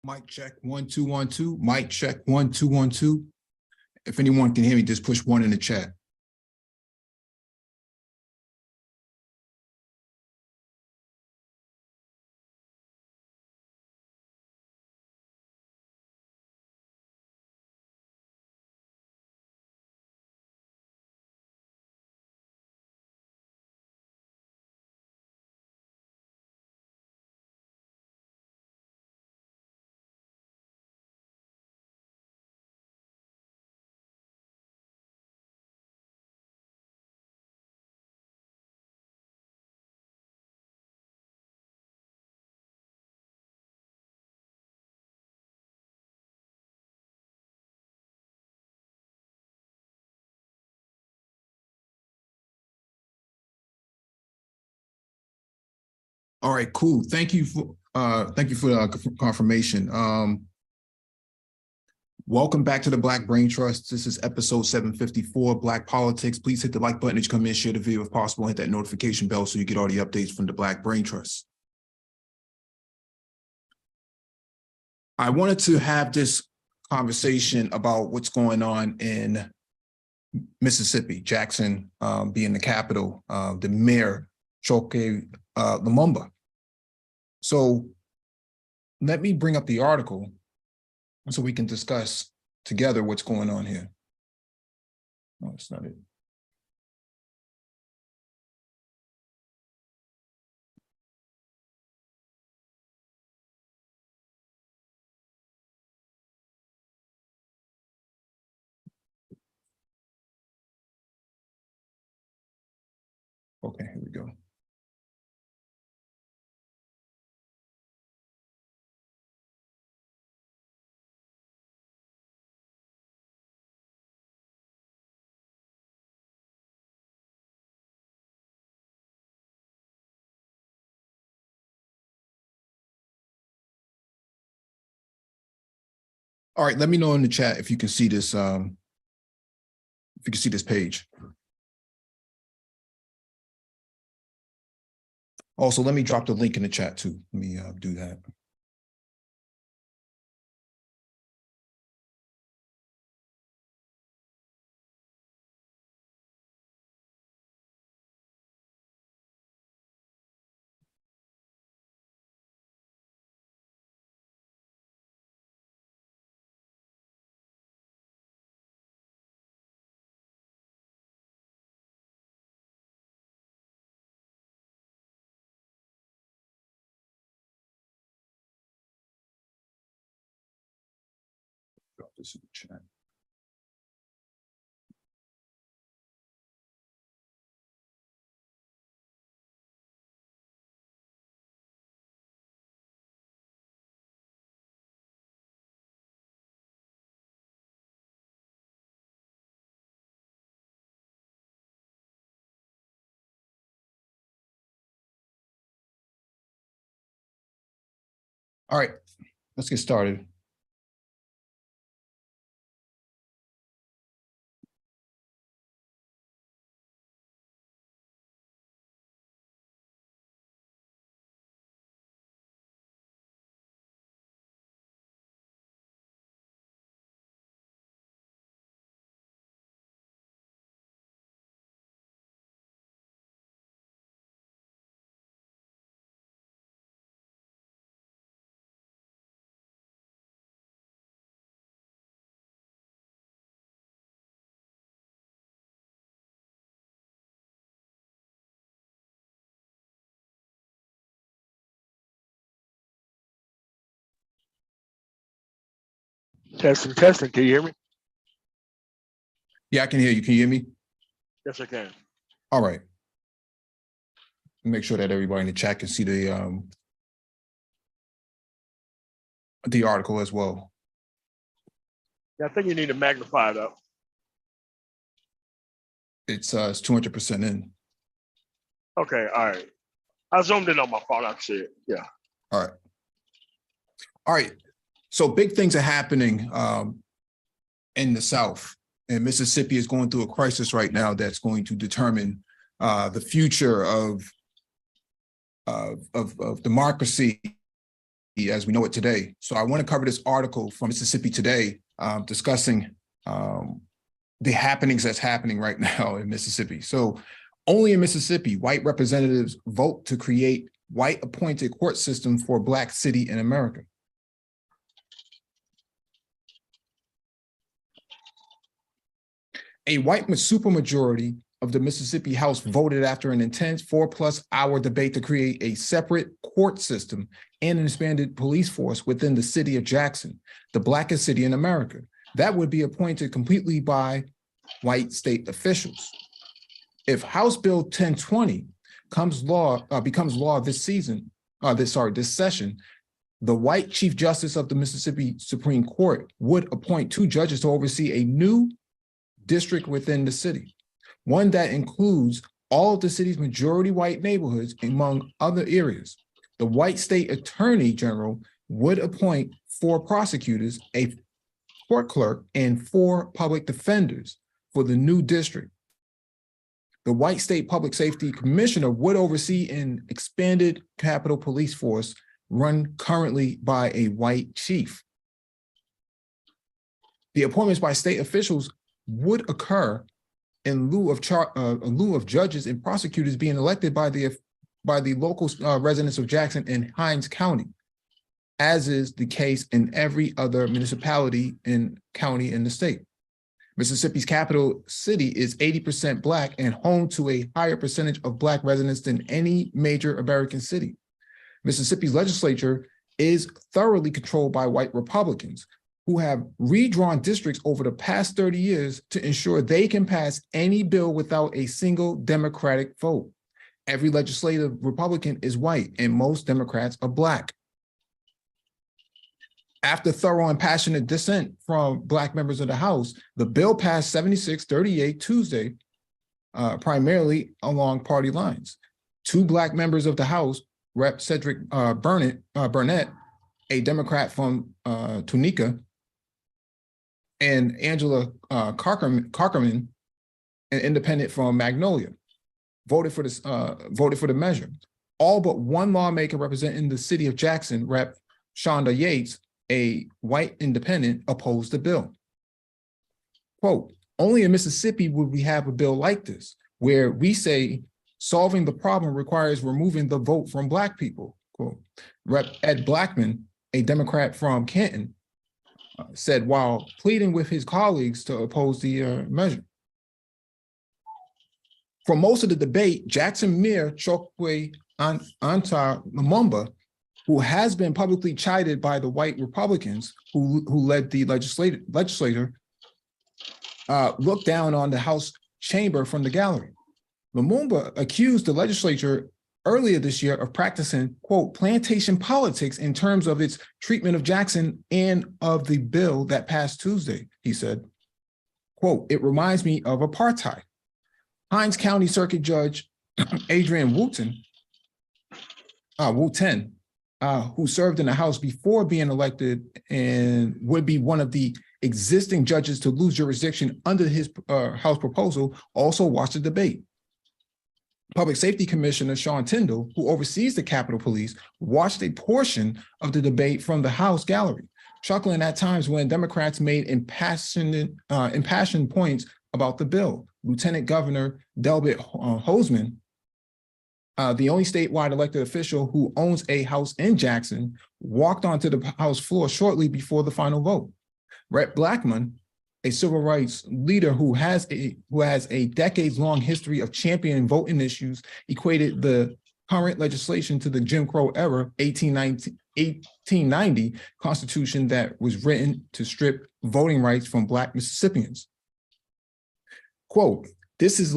Mic check 1 2 1 2. Mic check 1 2 1 2. If anyone can hear me, just push 1 in the chat. All right, cool. Thank you for the confirmation. Welcome back to the Black Brain Trust. This is episode 754, Black Politics. Please hit the like button as you come in, share the video if possible, hit that notification bell so you get all the updates from the Black Brain Trust. I wanted to have this conversation about what's going on in Mississippi, Jackson being the capital, the mayor, Choke Lumumba. So let me bring up the article so we can discuss together what's going on here. No, that's not it. Okay, here we go. All right, let me know in the chat if you can see this, page. Also, let me drop the link in the chat too. Let me do that. Drop this in the chat. All right, let's get started. Testing, testing. Can you hear me? Yeah, I can hear you. Can you hear me? Yes, I can. All right. Make sure that everybody in the chat can see the article as well. Yeah, I think you need to magnify it up. It's 200% in. Okay, all right. I zoomed in on my phone. I see it. Yeah. All right. All right. So big things are happening in the South, and Mississippi is going through a crisis right now that's going to determine the future of democracy as we know it today. So I want to cover this article from Mississippi Today discussing the happenings that's happening right now in Mississippi. So only in Mississippi, white representatives vote to create white appointed court system for Black city in America. A white supermajority of the Mississippi House voted after an intense 4+ hour debate to create a separate court system and an expanded police force within the city of Jackson, the Blackest city in America. That would be appointed completely by white state officials. If House Bill 1020 becomes law this session, the white Chief Justice of the Mississippi Supreme Court would appoint 2 judges to oversee a new district within the city, one that includes all of the city's majority white neighborhoods, among other areas. The white state attorney general would appoint 4 prosecutors, a court clerk, and 4 public defenders for the new district. The white state public safety commissioner would oversee an expanded Capitol Police Force run currently by a white chief. The appointments by state officials would occur in lieu of judges and prosecutors being elected by the local residents of Jackson and Hinds County, as is the case in every other municipality and county in the state. Mississippi's capital city is 80% Black and home to a higher percentage of Black residents than any major American city. Mississippi's legislature is thoroughly controlled by white Republicans who have redrawn districts over the past 30 years to ensure they can pass any bill without a single Democratic vote. Every legislative Republican is white and most Democrats are Black. After thorough and passionate dissent from Black members of the House, the bill passed 76-38 Tuesday, primarily along party lines. 2 Black members of the House, Rep. Cedric Burnett, a Democrat from Tunica, and Angela Carkerman, an independent from Magnolia, voted for the measure. All but 1 lawmaker representing the city of Jackson, Rep. Shonda Yates, a white independent, opposed the bill. Quote, only in Mississippi would we have a bill like this, where we say solving the problem requires removing the vote from Black people. Quote, Rep. Ed Blackman, a Democrat from Canton, said while pleading with his colleagues to oppose the measure. For most of the debate, Jackson Mayor Chokwe Anta Lumumba, who has been publicly chided by the white Republicans who led the legislature, looked down on the House chamber from the gallery. Lumumba accused the legislature earlier this year of practicing, quote, plantation politics in terms of its treatment of Jackson and of the bill that passed Tuesday, he said. Quote, it reminds me of apartheid. Hinds County Circuit Judge Adrian Wooten, who served in the House before being elected and would be one of the existing judges to lose jurisdiction under his House proposal, also watched the debate. Public Safety Commissioner Sean Tyndall, who oversees the Capitol Police, watched a portion of the debate from the House gallery, chuckling at times when Democrats made impassioned points about the bill. Lieutenant Governor Delbert Hosemann, the only statewide elected official who owns a house in Jackson, walked onto the House floor shortly before the final vote. Rep. Blackman, a civil rights leader who has a decades-long history of championing voting issues, equated the current legislation to the Jim Crow era 1890 Constitution that was written to strip voting rights from Black Mississippians. Quote, this is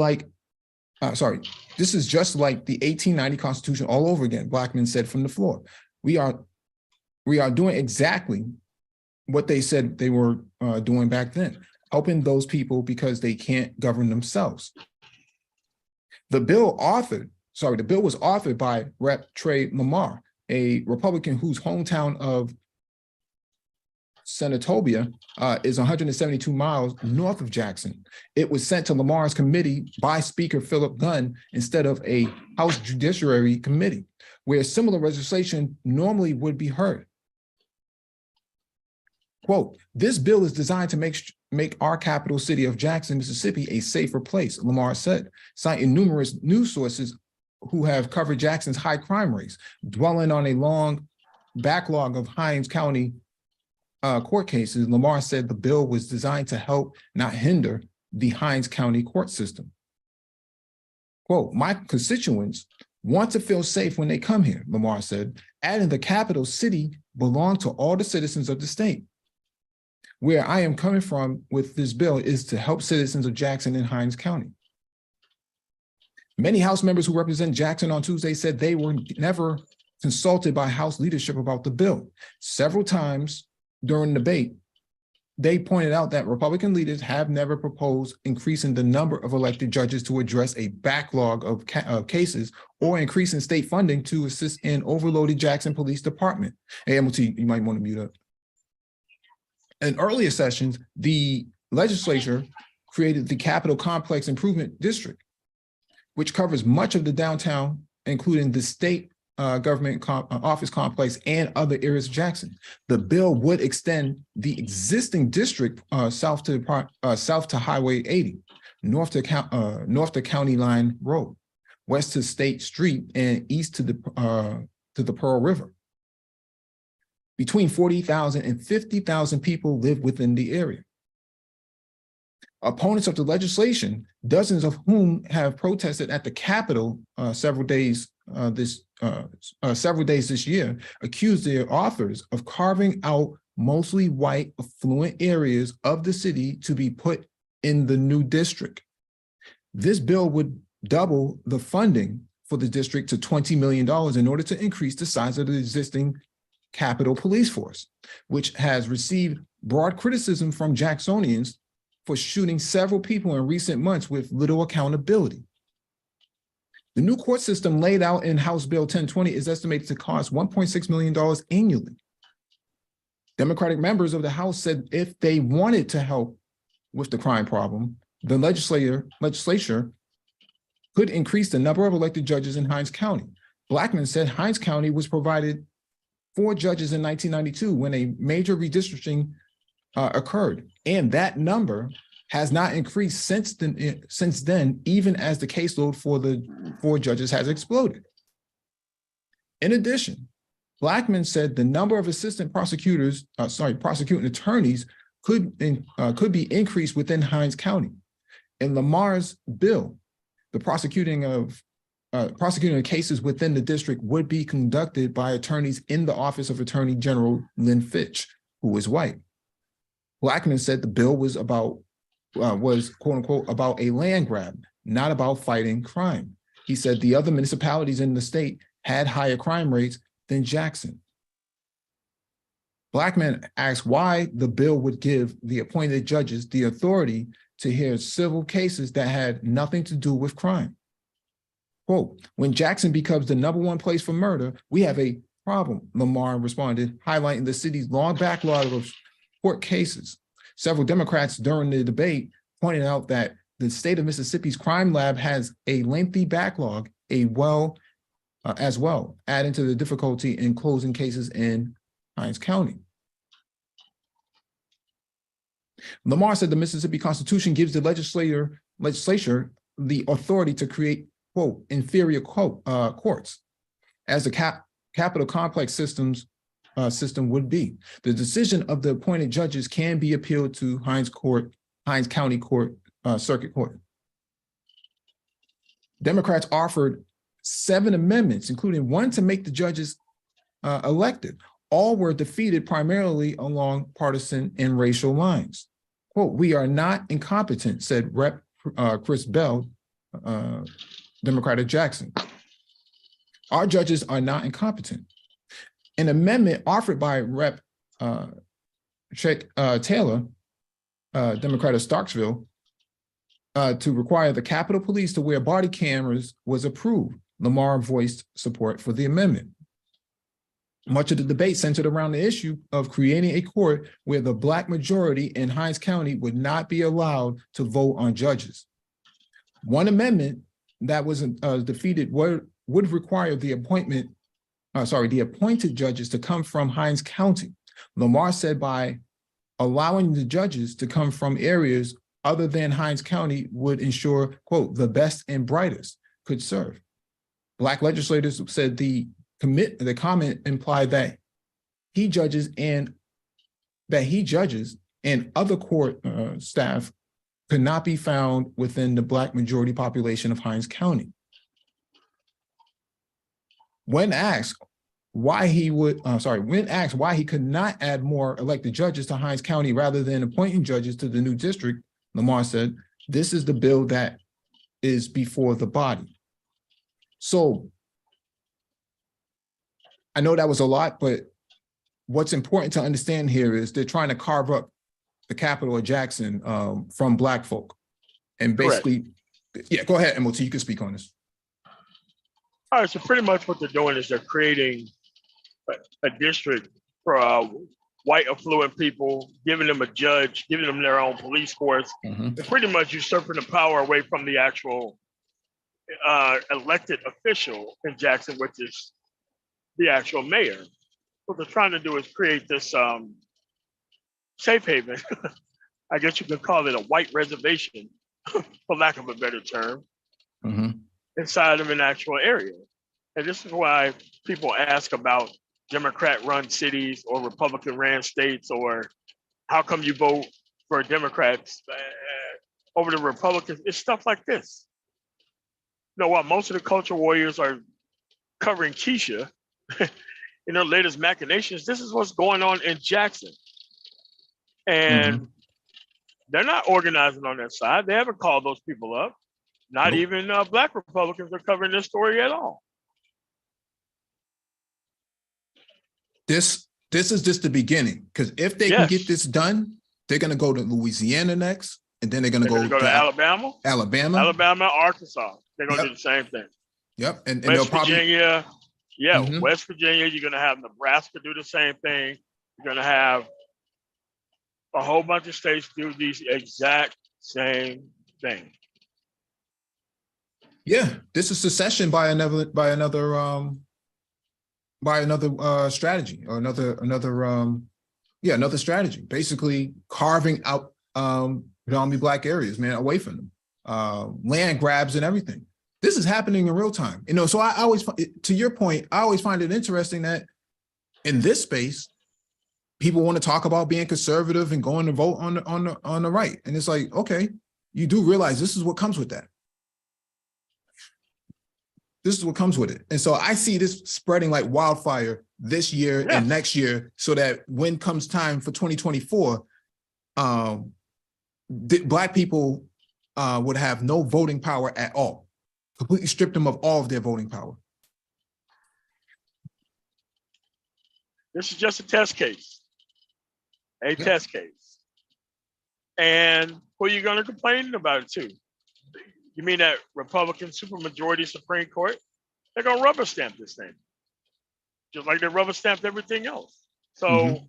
just like the 1890 Constitution all over again, Blackman said from the floor. We are doing exactly what they said they were doing back then, helping those people because they can't govern themselves. The bill was authored by Rep. Trey Lamar, a Republican whose hometown of Senatobia is 172 miles north of Jackson. It was sent to Lamar's committee by Speaker Philip Gunn instead of a House Judiciary Committee, where similar legislation normally would be heard. Quote, this bill is designed to make our capital city of Jackson, Mississippi, a safer place, Lamar said, citing numerous news sources who have covered Jackson's high crime rates, dwelling on a long backlog of Hinds County court cases. Lamar said the bill was designed to help, not hinder, the Hinds County court system. Quote, my constituents want to feel safe when they come here, Lamar said, adding the capital city belongs to all the citizens of the state. Where I am coming from with this bill is to help citizens of Jackson and Hinds County. Many House members who represent Jackson on Tuesday said they were never consulted by House leadership about the bill. Several times during the debate, they pointed out that Republican leaders have never proposed increasing the number of elected judges to address a backlog of cases or increasing state funding to assist in overloaded Jackson Police Department. Hey, Hamilton, you might want to mute up. In earlier sessions, the legislature created the Capitol Complex Improvement District, which covers much of the downtown, including the state government office complex and other areas of Jackson. The bill would extend the existing district south to Highway 80, north to County Line Road, west to State Street, and east to the Pearl River. Between 40,000 and 50,000 people live within the area. Opponents of the legislation, dozens of whom have protested at the Capitol several days this year, accused their authors of carving out mostly white affluent areas of the city to be put in the new district. This bill would double the funding for the district to $20 million in order to increase the size of the existing Capitol Police Force, which has received broad criticism from Jacksonians for shooting several people in recent months with little accountability. The new court system laid out in House Bill 1020 is estimated to cost $1.6 million annually. Democratic members of the House said if they wanted to help with the crime problem, the legislature could increase the number of elected judges in Hinds County. Blackman said Hinds County was provided 4 judges in 1992 when a major redistricting occurred, and that number has not increased since then, even as the caseload for the 4 judges has exploded. In addition, Blackman said the number of assistant prosecuting attorneys could be increased within Hinds County. In Lamar's bill, the prosecuting of cases within the district would be conducted by attorneys in the Office of Attorney General Lynn Fitch, who is white. Blackman said the bill was quote unquote about a land grab, not about fighting crime. He said the other municipalities in the state had higher crime rates than Jackson. Blackman asked why the bill would give the appointed judges the authority to hear civil cases that had nothing to do with crime. Quote, when Jackson becomes the #1 place for murder, we have a problem, Lamar responded, highlighting the city's long backlog of court cases. Several Democrats during the debate pointed out that the state of Mississippi's crime lab has a lengthy backlog as well, adding to the difficulty in closing cases in Hinds County. Lamar said the Mississippi Constitution gives the legislature the authority to create, quote, inferior courts, as the Capitol Complex system would be. The decision of the appointed judges can be appealed to Hinds County Court, Circuit Court. Democrats offered 7 amendments, including one to make the judges elected. All were defeated primarily along partisan and racial lines. Quote, we are not incompetent, said Rep. Chris Bell, Democrat of Jackson. Our judges are not incompetent. An amendment offered by Rep. Chick Taylor, Democrat of Starksville, to require the Capitol Police to wear body cameras was approved. Lamar voiced support for the amendment. Much of the debate centered around the issue of creating a court where the Black majority in Hinds County would not be allowed to vote on judges. One amendment that was defeated would require the appointed judges to come from Hinds County. Lamar said by allowing the judges to come from areas other than Hinds County would ensure, quote, the best and brightest could serve. Black legislators said the comment implied that he judges and other court staff could not be found within the Black majority population of Hinds County. When asked why he could not add more elected judges to Hinds County rather than appointing judges to the new district, Lamar said, "This is the bill that is before the body." So I know that was a lot, but what's important to understand here is they're trying to carve up the capital of Jackson from Black folk. And basically, yeah, go ahead, MOT, you can speak on this. All right, so pretty much what they're doing is they're creating a district for white affluent people, giving them a judge, giving them their own police force, and pretty much usurping the power away from the actual elected official in Jackson, which is the actual mayor. What they're trying to do is create this safe haven. I guess you could call it a white reservation, for lack of a better term, inside of an actual area. And this is why people ask about Democrat-run cities or Republican-ran states, or how come you vote for Democrats over the Republicans? It's stuff like this. You know, while most of the culture warriors are covering Keisha in their latest machinations, this is what's going on in Jackson. And they're not organizing on their side. They haven't called those people up. Not even Black Republicans are covering this story at all. This is just the beginning, because if they can get this done, they're going to go to Louisiana next, and then they're going to go to Alabama, Arkansas. They're going to do the same thing. Yep, and West Virginia, West Virginia. You're going to have Nebraska do the same thing. You're going to have a whole bunch of states do these exact same thing. Yeah, this is secession by another strategy, or another strategy, basically carving out predominantly Black areas, man, away from them, land grabs and everything. This is happening in real time, you know. So I always, to your point, I always find it interesting that in this space, people want to talk about being conservative and going to vote on the right, and it's like, okay, you do realize this is what comes with that. This is what comes with it. And so I see this spreading like wildfire this year and next year, so that when comes time for 2024, Black people would have no voting power at all, completely stripped them of all of their voting power. This is just a test case, test case. And who are you going to complain about it to? You mean that Republican supermajority Supreme Court? They're going to rubber stamp this thing, just like they rubber stamped everything else. So,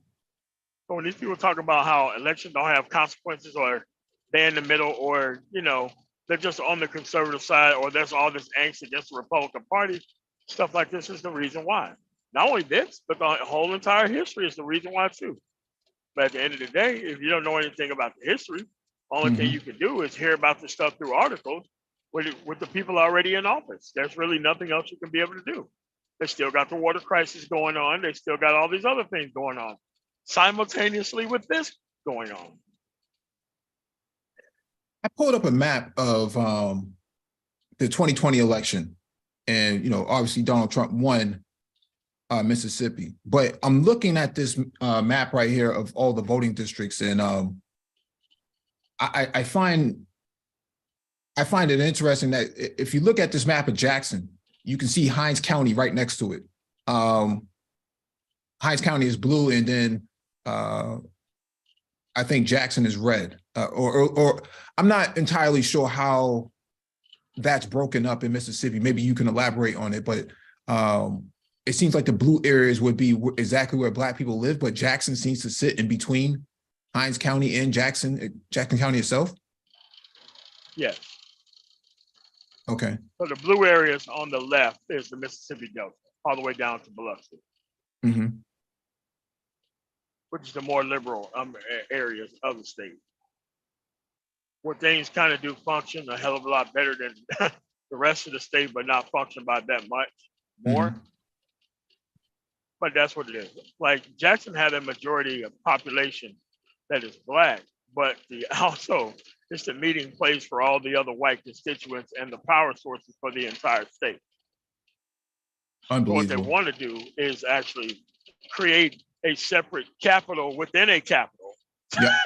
when these people talk about how elections don't have consequences, or they're in the middle, or, you know, they're just on the conservative side, or there's all this angst against the Republican Party, stuff like this is the reason why. Not only this, but the whole entire history is the reason why too. But at the end of the day, if you don't know anything about the history, only thing you can do is hear about the stuff through articles with the people already in office. There's really nothing else you can be able to do. They still got the water crisis going on. They still got all these other things going on simultaneously with this going on. I pulled up a map of the 2020 election, and, you know, obviously Donald Trump won Mississippi, but I'm looking at this map right here of all the voting districts, and I find it interesting that if you look at this map of Jackson, you can see Hinds County right next to it. Hinds County is blue, and then I think Jackson is red. Or I'm not entirely sure how that's broken up in Mississippi. Maybe you can elaborate on it, but it seems like the blue areas would be exactly where Black people live, but Jackson seems to sit in between Hinds County and Jackson County itself. Yes. Okay. So the blue areas on the left is the Mississippi Delta, all the way down to Biloxi. which is the more liberal areas of the state, where things kind of do function a hell of a lot better than the rest of the state, but not function by that much more. Mhm. But that's what it is. Like Jackson had a majority of population that is black, but the also it's the meeting place for all the other white constituents and the power sources for the entire state. So what they Unbelievable. want to do is actually create a separate capital within a capital. Yeah.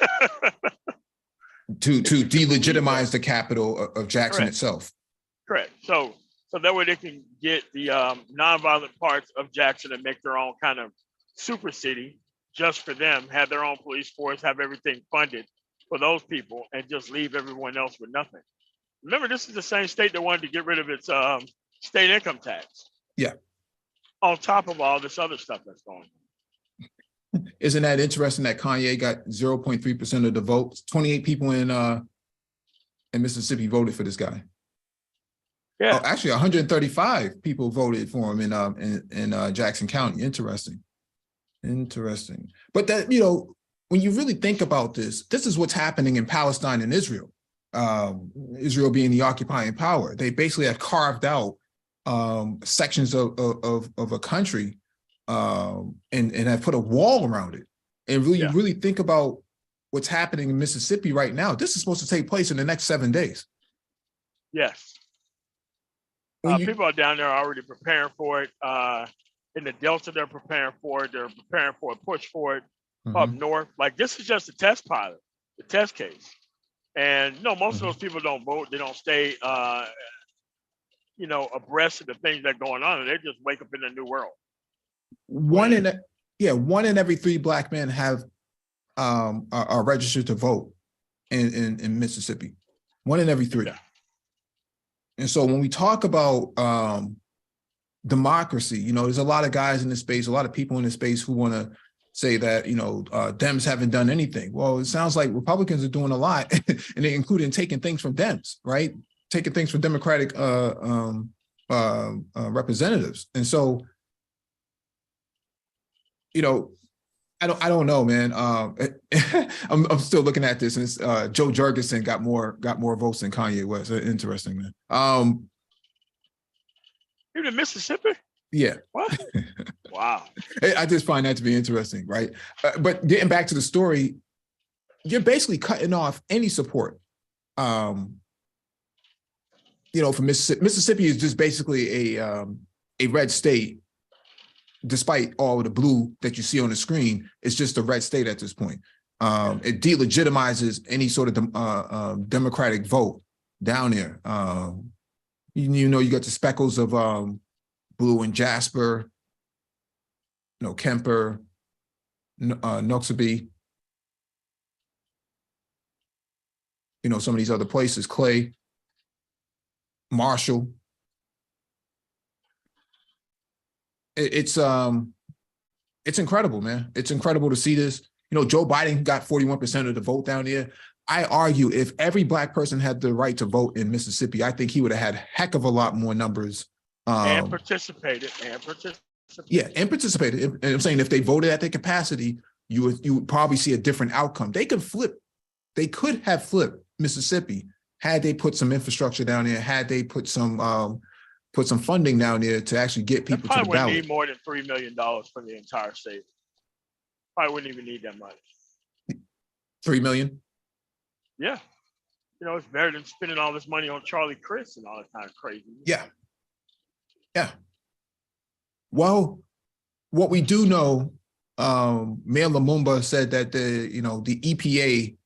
to If you can believe delegitimize that. the capital of Jackson Correct. itself. Correct. So that way they can get the nonviolent parts of Jackson and make their own kind of super city just for them, have their own police force, have everything funded for those people, and just leave everyone else with nothing. Remember, this is the same state that wanted to get rid of its state income tax. Yeah. On top of all this other stuff that's going on. Isn't that interesting that Kanye got 0.3% of the votes? 28 people in Mississippi voted for this guy. Yeah. Oh, actually, 135 people voted for him in Jackson County. Interesting. But that, you know, when you really think about this is what's happening in Palestine and Israel. Israel being the occupying power, they basically have carved out sections of a country and have put a wall around it. And really, you really think about what's happening in Mississippi right now. This is supposed to take place in the next 7 days. Yes. People are down there already preparing for it. In the Delta, they're preparing for it. They're preparing for a push for it up north. Like, this is just a test pilot, the test case. And no, most of those people don't vote. They don't stay, abreast of the things that are going on. And they just wake up in a new world. One in every 3 black men are registered to vote in Mississippi. 1 in every 3. Yeah. And so when we talk about democracy, you know, there's a lot of guys in this space, a lot of people in this space who want to say that, you know, Dems haven't done anything. Well, it sounds like Republicans are doing a lot, and they including taking things from Dems, right? Taking things from Democratic representatives. And so, you know, I don't know, man. I'm still looking at this, and it's, Joe Jurgensen got more votes than Kanye West. Interesting, man. Even in Mississippi? Yeah. What? Wow. I just find that to be interesting, right? But getting back to the story, you're basically cutting off any support. You know, for Mississippi. Mississippi is just basically a red state. Despite all of the blue that you see on the screen, it's just a red state at this point. It delegitimizes any sort of Democratic vote down there. You know, you got the speckles of blue and Jasper, you know, Kemper, Noxubee, you know, some of these other places, Clay, Marshall. It's incredible, man. It's incredible to see this. You know, Joe Biden got 41% of the vote down there. I argue if every black person had the right to vote in Mississippi, I think he would have had a heck of a lot more numbers. And participated. Yeah, and participated. And I'm saying if they voted at their capacity, you would probably see a different outcome. They could have flipped Mississippi had they put some infrastructure down there, had they put some funding down there to actually get people to the ballot. Probably wouldn't need more than $3 million for the entire state. Probably wouldn't even need that much. 3 million? Yeah. You know, it's better than spending all this money on Charlie Chris and all that kind of crazy. Yeah. Yeah. Well, what we do know, Mayor Lumumba said that the EPA,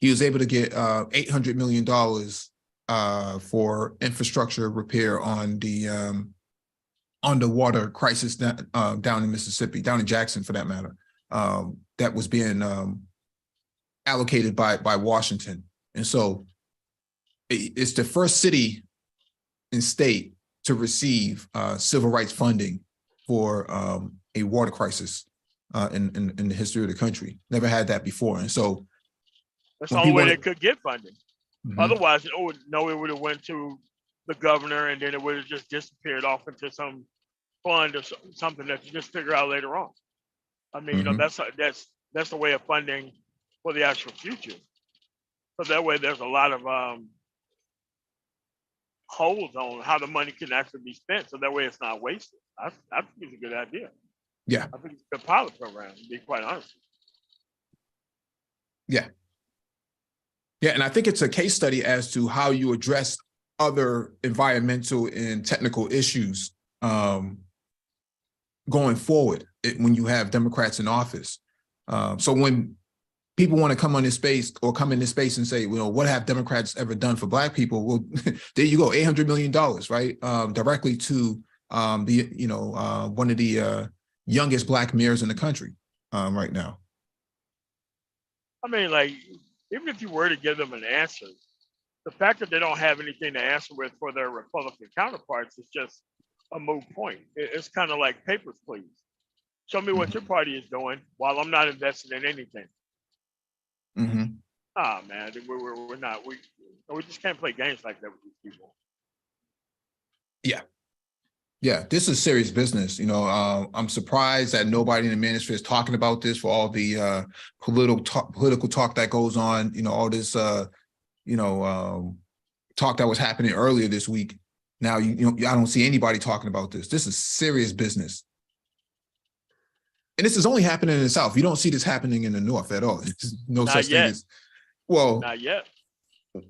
he was able to get $800 million for infrastructure repair on the water crisis down in Mississippi, down in Jackson for that matter, that was being allocated by Washington. And so it's the first city and state to receive civil rights funding for a water crisis in the history of the country. Never had that before. And so that's the only way they could get funding. Otherwise, it would have went to the governor, and then it would have just disappeared off into some fund or something that you just figure out later on. I mean, you know, that's that's the way of funding for the actual future. So that way there's a lot of holes on how the money can actually be spent. So that way it's not wasted. I think it's a good idea. Yeah. I think it's a good pilot program, to be quite honest. Yeah. Yeah, and I think it's a case study as to how you address other environmental and technical issues going forward when you have Democrats in office. So when people want to come on this space or come in this space and say, well, what have Democrats ever done for Black people? Well, there you go, $800 million, right? Directly to one of the youngest Black mayors in the country right now. I mean, like, even if you were to give them an answer, the fact that they don't have anything to answer with for their Republican counterparts is just a moot point. It's kind of like papers, please. Show me what your party is doing while I'm not invested in anything. Ah, man, we're not. We just can't play games like that with these people. Yeah. Yeah, this is serious business. You know, I'm surprised that nobody in the ministry is talking about this for all the political talk that goes on. You know, all this, talk that was happening earlier this week. Now, I don't see anybody talking about this. This is serious business. And this is only happening in the South. You don't see this happening in the North at all. No such thing as, well, not yet.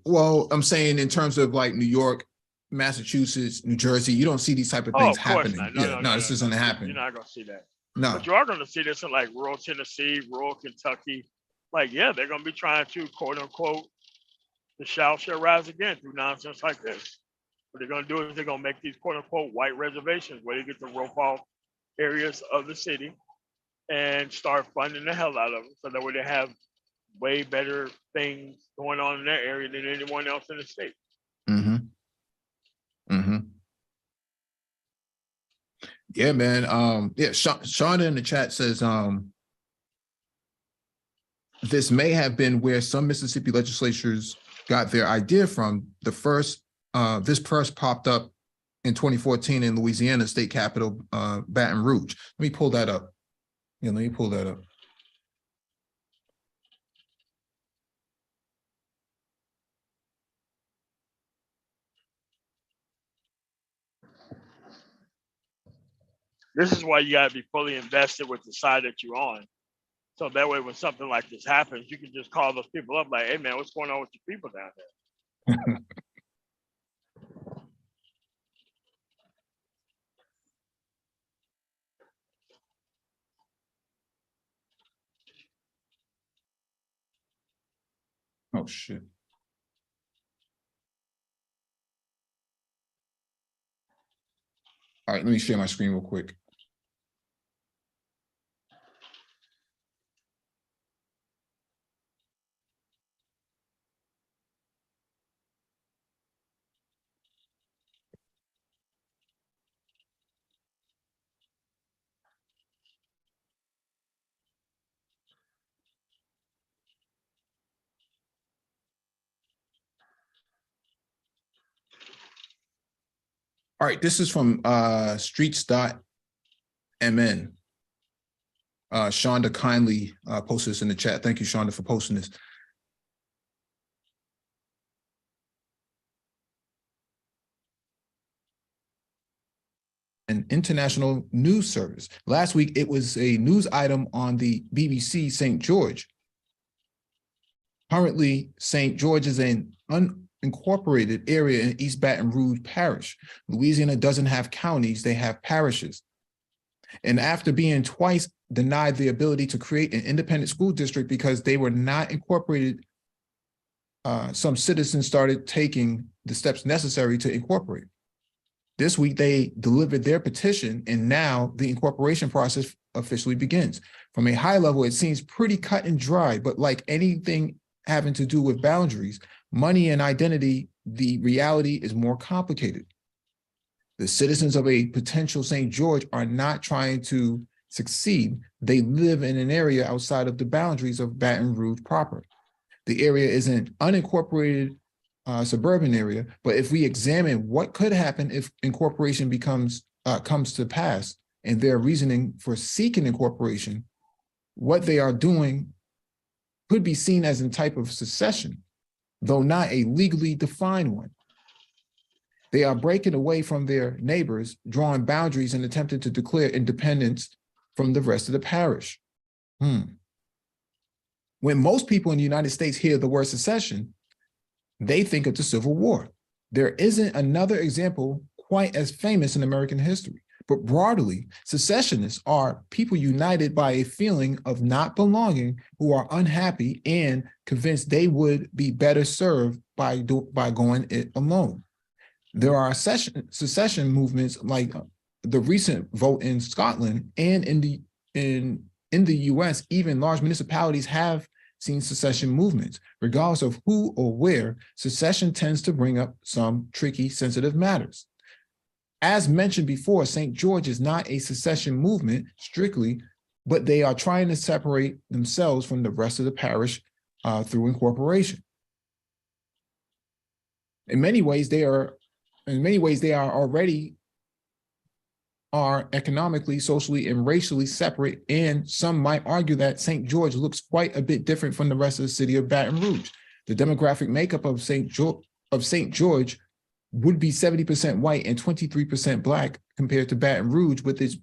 Well, I'm saying in terms of like New York, Massachusetts, New Jersey, you don't see these type of things happening. No, this isn't happening. You're not going to see that. No. But you are going to see this in like rural Tennessee, rural Kentucky. Like, yeah, they're going to be trying to, quote unquote, the South shall rise again through nonsense like this. What they're going to do is they're going to make these, quote unquote, white reservations where they get to rope off areas of the city and start funding the hell out of them. So that way they have way better things going on in their area than anyone else in the state. Yeah, man. Shonda in the chat says this may have been where some Mississippi legislatures got their idea from. This first popped up in 2014 in Louisiana state capital, Baton Rouge. Let me pull that up. Yeah, let me pull that up. This is why you got to be fully invested with the side that you're on. So that way, when something like this happens, you can just call those people up like, hey, man, what's going on with your people down there? Oh, shit. All right, let me share my screen real quick. All right, this is from streets.mn. Shonda kindly posted this in the chat. Thank you, Shonda, for posting this. An international news service. Last week, it was a news item on the BBC St. George. Currently, St. George is an unincorporated area in East Baton Rouge Parish. Louisiana doesn't have counties, they have parishes. And after being twice denied the ability to create an independent school district because they were not incorporated, some citizens started taking the steps necessary to incorporate. This week, they delivered their petition, and now the incorporation process officially begins. From a high level, it seems pretty cut and dry, but like anything having to do with boundaries, money and identity, the reality is more complicated. The citizens of a potential St. George are not trying to succeed. They live in an area outside of the boundaries of Baton Rouge proper. The area is an unincorporated suburban area, but if we examine what could happen if incorporation comes to pass and their reasoning for seeking incorporation, what they are doing could be seen as a type of secession, though not a legally defined one. They are breaking away from their neighbors, drawing boundaries and attempting to declare independence from the rest of the parish. When most people in the United States hear the word secession, they think of the Civil War. There isn't another example quite as famous in American history. But broadly, secessionists are people united by a feeling of not belonging, who are unhappy and convinced they would be better served by going it alone. There are secession movements like the recent vote in Scotland, and in the US, even large municipalities have seen secession movements. Regardless of who or where, secession tends to bring up some tricky, sensitive matters. As mentioned before, St. George is not a secession movement strictly, but they are trying to separate themselves from the rest of the parish through incorporation. In many ways, they are already economically, socially, and racially separate, and some might argue that St. George looks quite a bit different from the rest of the city of Baton Rouge. The demographic makeup of St. George would be 70% white and 23% Black, compared to Baton Rouge with its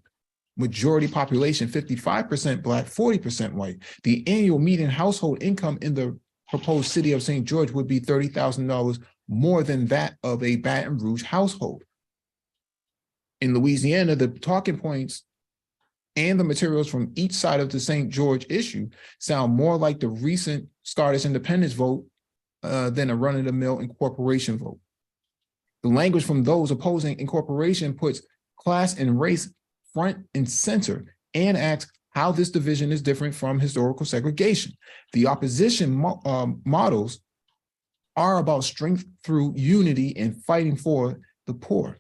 majority population, 55% Black, 40% white. The annual median household income in the proposed city of St. George would be $30,000 more than that of a Baton Rouge household. In Louisiana, the talking points and the materials from each side of the St. George issue sound more like the recent Scottish independence vote than a run-of-the-mill incorporation vote. The language from those opposing incorporation puts class and race front and center and asks how this division is different from historical segregation. The opposition models are about strength through unity and fighting for the poor.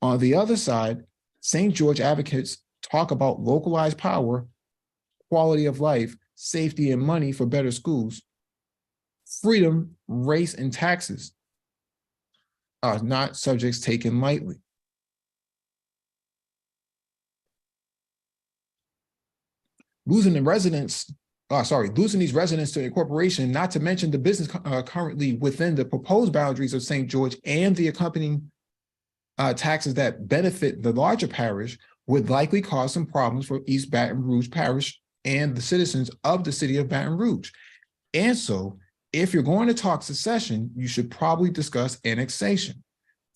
On the other side, St. George advocates talk about localized power, quality of life, safety and money for better schools. Freedom, race, and taxes are not subjects taken lightly. Losing these residents to incorporation, not to mention the business currently within the proposed boundaries of St. George and the accompanying taxes that benefit the larger parish, would likely cause some problems for East Baton Rouge Parish and the citizens of the city of Baton Rouge. And so, if you're going to talk secession, you should probably discuss annexation,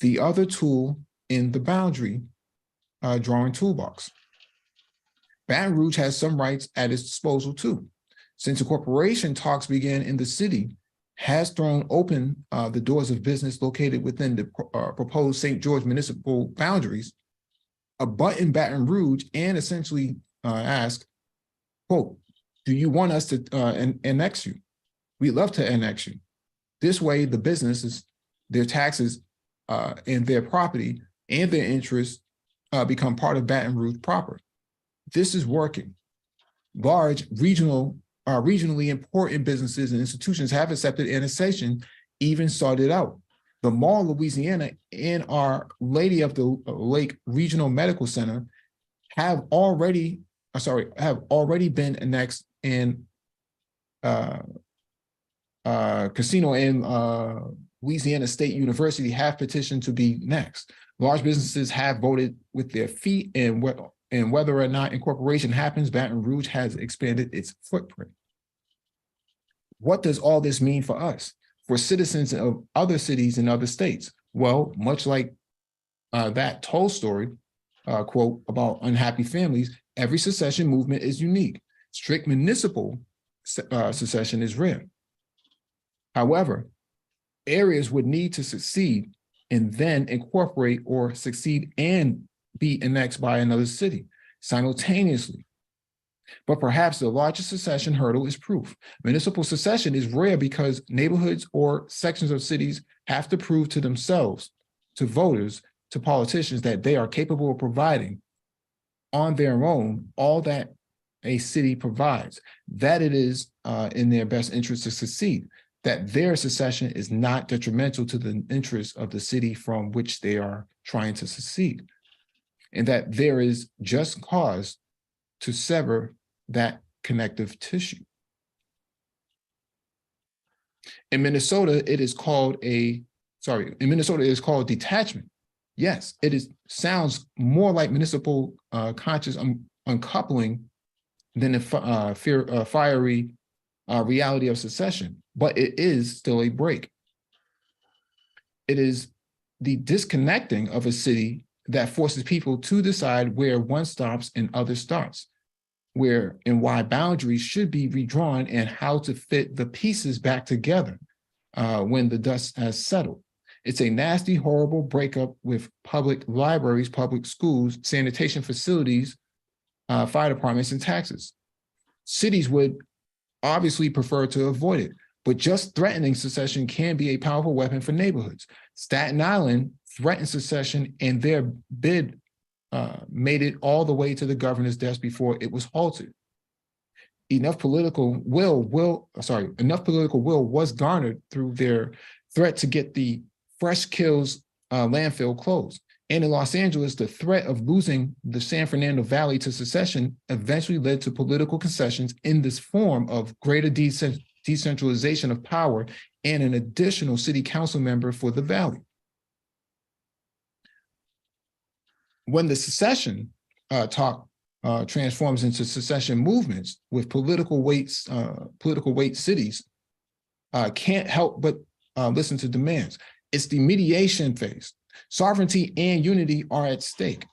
the other tool in the boundary drawing toolbox. Baton Rouge has some rights at its disposal too. Since incorporation talks began in the city, has thrown open the doors of business located within the proposed St. George municipal boundaries, a button Baton Rouge and essentially ask, quote, do you want us to annex you? We'd love to annex you. This way, the businesses, their taxes, and their property and their interests become part of Baton Rouge proper. This is working. Large regionally important businesses and institutions have accepted annexation, even started out. The Mall, Louisiana, and Our Lady of the Lake Regional Medical Center have already been annexed, and Casino and Louisiana State University have petitioned to be next. Large businesses have voted with their feet, and whether or not incorporation happens, Baton Rouge has expanded its footprint. What does all this mean for us, for citizens of other cities and other states? Well, much like that Toll story quote about unhappy families, every secession movement is unique. Strict municipal secession is rare. However, areas would need to succeed and then incorporate, or succeed and be annexed by another city simultaneously. But perhaps the largest secession hurdle is proof. Municipal secession is rare because neighborhoods or sections of cities have to prove to themselves, to voters, to politicians, that they are capable of providing on their own all that a city provides, that it is in their best interest to succeed, that their secession is not detrimental to the interests of the city from which they are trying to secede, and that there is just cause to sever that connective tissue. In Minnesota, it is called detachment. Yes, sounds more like municipal conscious uncoupling than the fiery reality of secession, but it is still a break. It is the disconnecting of a city that forces people to decide where one stops and other starts, where and why boundaries should be redrawn and how to fit the pieces back together when the dust has settled. It's a nasty, horrible breakup with public libraries, public schools, sanitation facilities, fire departments, and taxes. Cities would obviously prefer to avoid it, but just threatening secession can be a powerful weapon for neighborhoods. Staten Island threatened secession, and their bid made it all the way to the governor's desk before it was halted. Enough political will was garnered through their threat to get the Fresh Kills landfill closed. And in Los Angeles, the threat of losing the San Fernando Valley to secession eventually led to political concessions in this form of greater decentralization of power and an additional city council member for the valley. When the secession talk transforms into secession movements with political weight cities can't help but listen to demands. It's the mediation phase. Sovereignty and unity are at stake,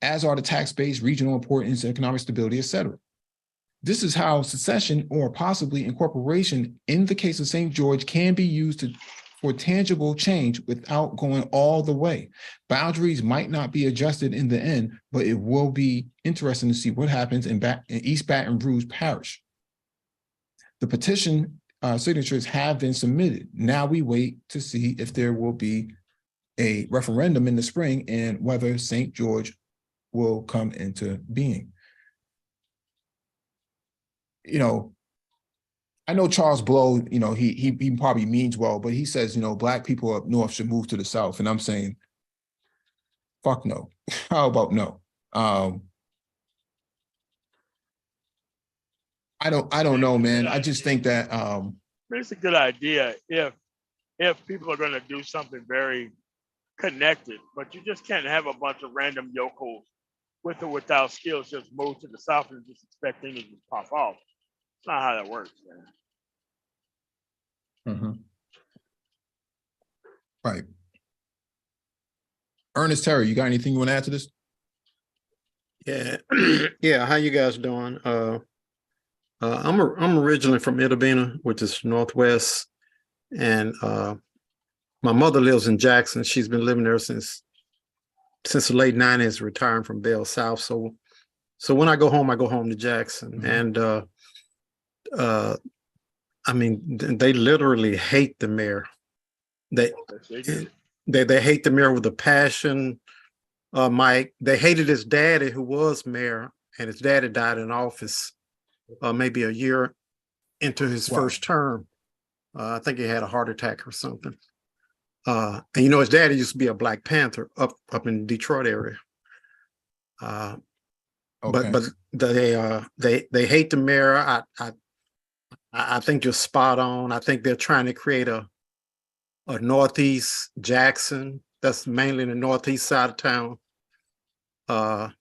as are the tax base, regional importance, economic stability, etc. This is how secession, or possibly incorporation in the case of St. George, can be used for tangible change without going all the way. Boundaries might not be adjusted in the end, but it will be interesting to see what happens in East Baton Rouge Parish. The petition signatures have been submitted. Now we wait to see if there will be a referendum in the spring and whether St. George will come into being. You know, I know Charles Blow, you know, he probably means well, but he says, you know, Black people up north should move to the South. And I'm saying, fuck no. How about no? I don't know, man. I just think that it's a good idea if people are going to do something very connected, but you just can't have a bunch of random yokels with or without skills just move to the South and just expect things to pop off. It's not how that works, man. Mm-hmm. Right. Ernest Terry, you got anything you want to add to this? Yeah, yeah. How you guys doing? I'm originally from Itabena, which is Northwest, and my mother lives in Jackson. She's been living there since the late '90s, retiring from Bell South. So when I go home to Jackson, mm-hmm. And I mean, they literally hate the mayor. They hate the mayor with a passion. Mike, they hated his daddy, who was mayor, and his daddy died in office maybe a year into his first term. I think he had a heart attack or something. And you know, his daddy used to be a Black Panther up in the Detroit area. Okay. But they hate the mayor. I think you're spot on. I think they're trying to create a Northeast Jackson. That's mainly the Northeast side of town. And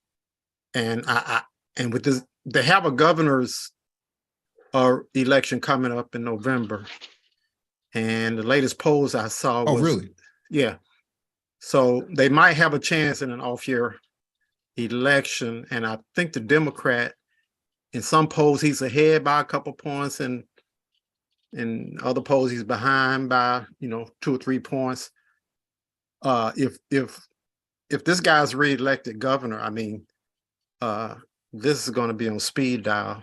with this, they have a governor's election coming up in November. And the latest polls I saw was, really? Yeah. So they might have a chance in an off-year election. And I think the Democrat, in some polls, he's ahead by a couple points, and in other polls, he's behind by, 2 or 3 points. If this guy's re-elected governor, I mean, this is going to be on speed dial.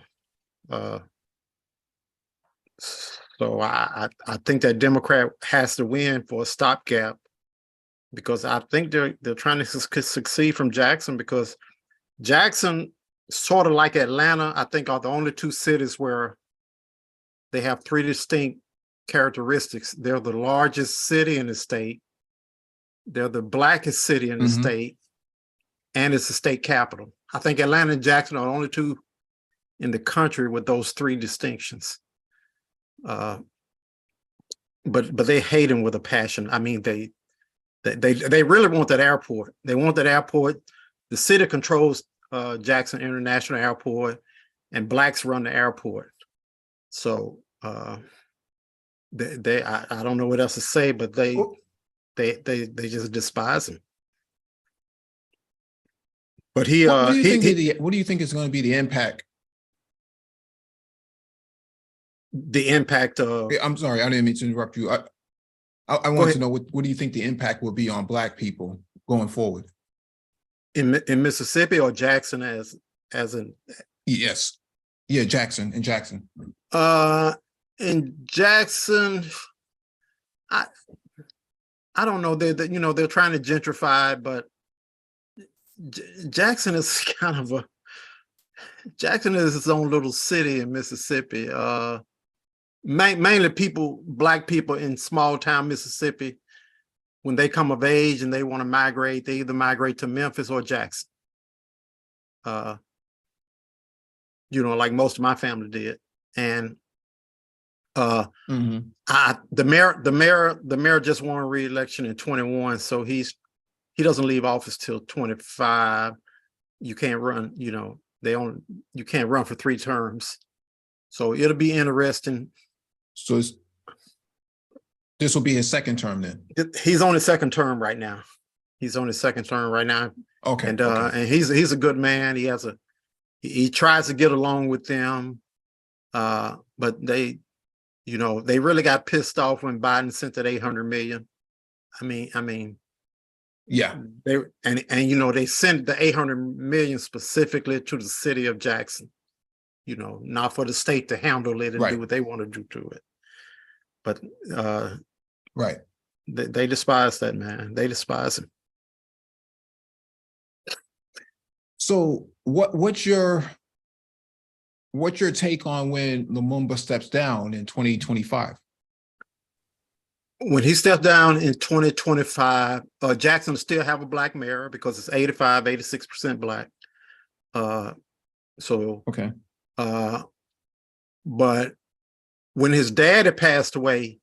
So I think that Democrat has to win for a stopgap, because I think they're trying to succeed from Jackson, because Jackson, sort of like Atlanta, I think are the only two cities where they have 3 distinct characteristics. They're the largest city in the state, they're the blackest city in the state, and it's the state capital. I think Atlanta and Jackson are the only two in the country with those three distinctions. But they hate him with a passion. I mean, they really want that airport. They want that airport. The city controls Jackson International Airport, and blacks run the airport. So I don't know what else to say, but they just despise him. But what do you think is going to be the impact? The impact of. I'm sorry, I didn't mean to interrupt you. I want to know what do you think the impact will be on Black people going forward in Mississippi, or Jackson as in? Yes, yeah, Jackson. In Jackson, I don't know. They're trying to gentrify, but Jackson is Jackson is its own little city in Mississippi. Mainly Black people in small town Mississippi, when they come of age and they want to migrate, they either migrate to Memphis or Jackson. Like most of my family did. And the mayor just won re-election in 21, so he doesn't leave office till 25. You can't run, you can't run for 3 terms. So it'll be interesting. So this will be his second term then? He's on his second term right now. Okay. And he's a good man. He tries to get along with them. But they really got pissed off when Biden sent that $800 million. I mean, yeah. They sent the $800 million specifically to the city of Jackson. Not for the state to handle it and do what they want to do to it. But right. They despise that man. They despise him. So what's your take on when Lumumba steps down in 2025? When he steps down in 2025, Jackson will still have a Black mayor because it's 86% Black. Okay. But when his dad had passed away,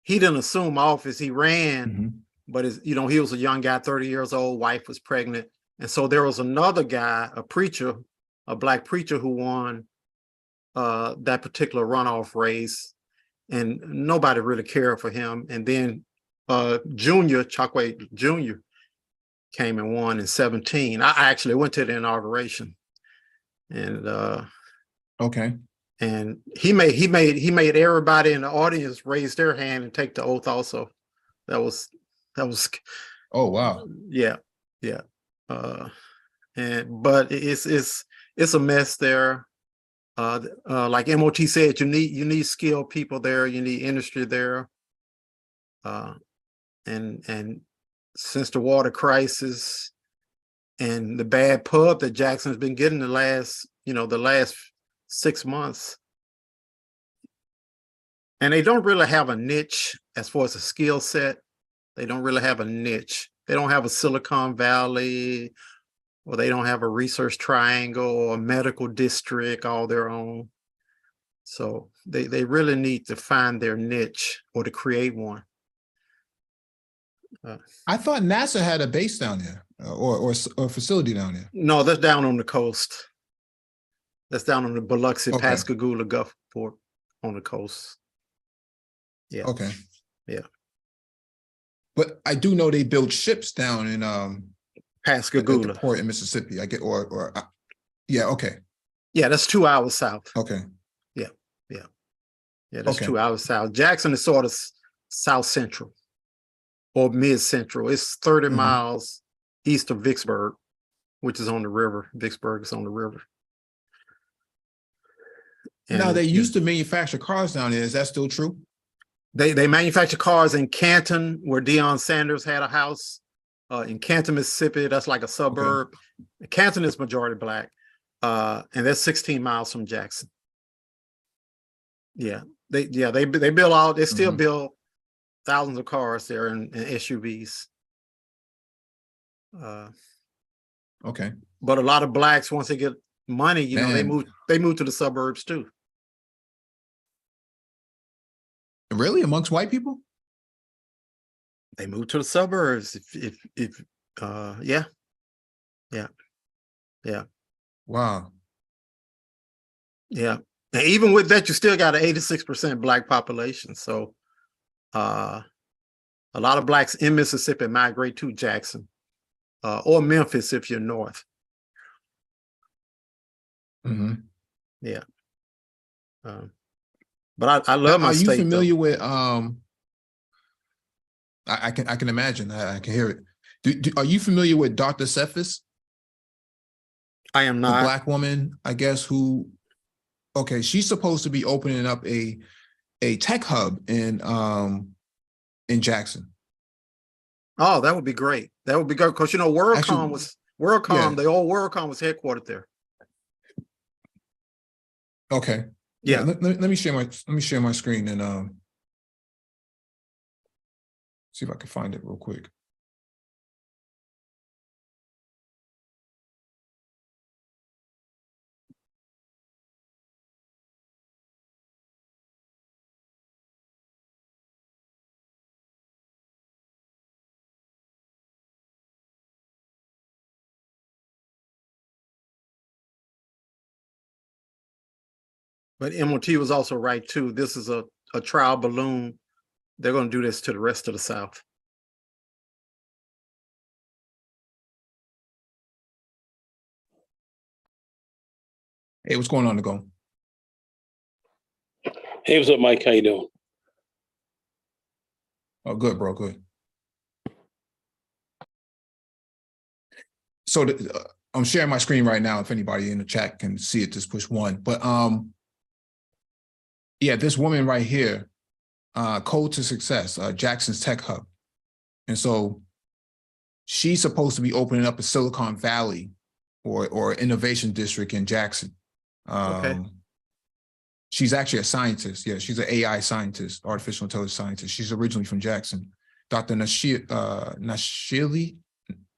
he didn't assume office. He ran, but he was a young guy, 30 years old, wife was pregnant. And so there was another guy, a Black preacher who won that particular runoff race, and nobody really cared for him. And then Chokwe Jr. came and won in 17. I actually went to the inauguration. And okay. And he made everybody in the audience raise their hand and take the oath also. That was oh wow. Yeah. But it's a mess there. Like MOT said, you need skilled people there, you need industry there. And since the water crisis and the bad pub that Jackson's been getting the last 6 months, and they don't really have a niche as far as a skill set. They don't really have a niche. They don't have a Silicon Valley, or they don't have a research triangle or a medical district all their own. So they really need to find their niche or to create one. I thought NASA had a base down there or a facility down there. No, that's down on the coast. That's down on the Biloxi, Pascagoula, Gulfport on the coast. Yeah. Okay. Yeah. But I do know they build ships down in Pascagoula, at the port in Mississippi. I get yeah. Okay. Yeah, that's 2 hours south. Okay. Yeah, that's 2 hours south. Jackson is sort of south central or mid central. It's 30 miles east of Vicksburg, which is on the river. Vicksburg is on the river. And now they used to manufacture cars down there. Is that still true? They manufacture cars in Canton, where Deion Sanders had a house. In Canton, Mississippi, that's like a suburb. Okay. Canton is majority Black, and that's 16 miles from Jackson. Yeah, they build all. They still build thousands of cars there and SUVs. Okay. But a lot of Blacks, once they get money, you know, Man. they moved to the suburbs too. Really? Amongst white people? They moved to the suburbs. Yeah. Wow. Yeah. And even with that, you still got an 86% Black population. So a lot of Blacks in Mississippi migrate to Jackson or Memphis if you're north. Mm-hmm. Yeah. But I love my Are you state. familiar Though. with I can imagine. I can hear it. Are you familiar with Dr. Cephas? I am The not. Black woman, I guess, who okay, she's supposed to be opening up a tech hub in Jackson. Oh, that would be great. That would be good because you know WorldCom Actually, was WorldCom. The old WorldCom was headquartered there. Okay. Yeah. Let me share my screen and see if I can find it real quick. But MOT was also right too. This is a trial balloon. They're going to do this to the rest of the South. Hey, what's going on, Nicole? Hey, what's up, Mike? How you doing? Oh, good, bro. Good. So I'm sharing my screen right now. If anybody in the chat can see it, just push 1. But yeah, this woman right here, Code to Success, Jackson's Tech Hub. And so she's supposed to be opening up a Silicon Valley or innovation district in Jackson. Okay. She's actually a scientist. Yeah, she's an AI scientist, artificial intelligence scientist. She's originally from Jackson. Dr. Nashili.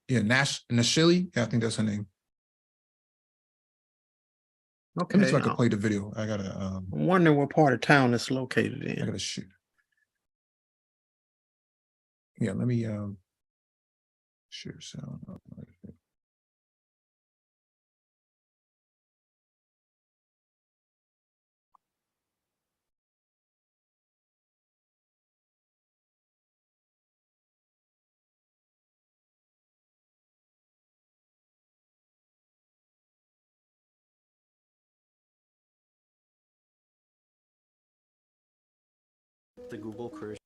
Yeah, Nashili. Yeah, I think that's her name. Okay. Let me see if I can play the video. I gotta. I'm wondering what part of town it's located in. I gotta shoot. Yeah, let me share sound. The Google Career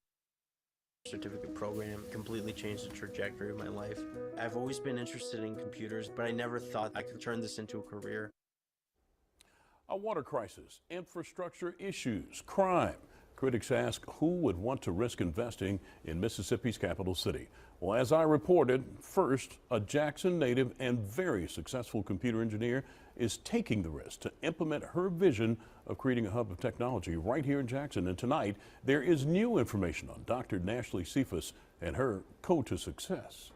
Certificate program completely changed the trajectory of my life. I've always been interested in computers, but I never thought I could turn this into a career. A water crisis, infrastructure issues, crime. Critics ask who would want to risk investing in Mississippi's capital city. Well, as I reported, first, a Jackson native and very successful computer engineer is taking the risk to implement her vision of creating a hub of technology right here in Jackson. And tonight, there is new information on Dr. Nashley Cephas and her Code to Success.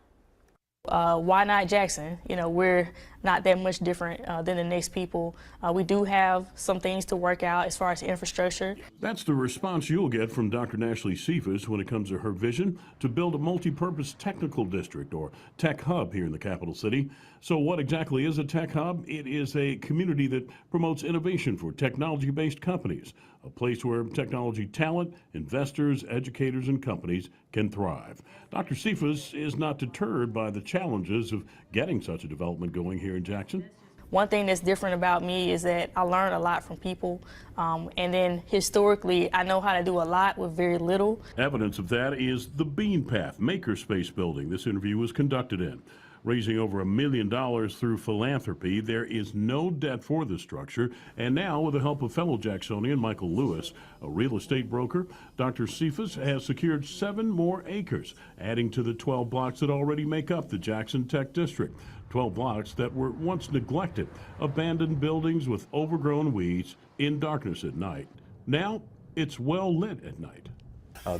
Why not Jackson? You know, we're not that much different than the next people. We do have some things to work out as far as infrastructure. That's the response you'll get from Dr. Nashley Cephas when it comes to her vision to build a multi-purpose technical district or tech hub here in the capital city. So what exactly is a tech hub? It is a community that promotes innovation for technology-based companies, a place where technology talent, investors, educators, and companies can thrive. Dr. Cephas is not deterred by the challenges of getting such a development going here in Jackson. One thing that's different about me is that I learn a lot from people, and then historically, I know how to do a lot with very little. Evidence of that is the Bean Path Makerspace building this interview was conducted in. Raising over $1 million through philanthropy, there is no debt for the structure. And now, with the help of fellow Jacksonian Michael Lewis, a real estate broker, Dr. Cephas has secured 7 more acres, adding to the 12 blocks that already make up the Jackson Tech District. 12 blocks that were once neglected, abandoned buildings with overgrown weeds in darkness at night. Now, it's well lit at night.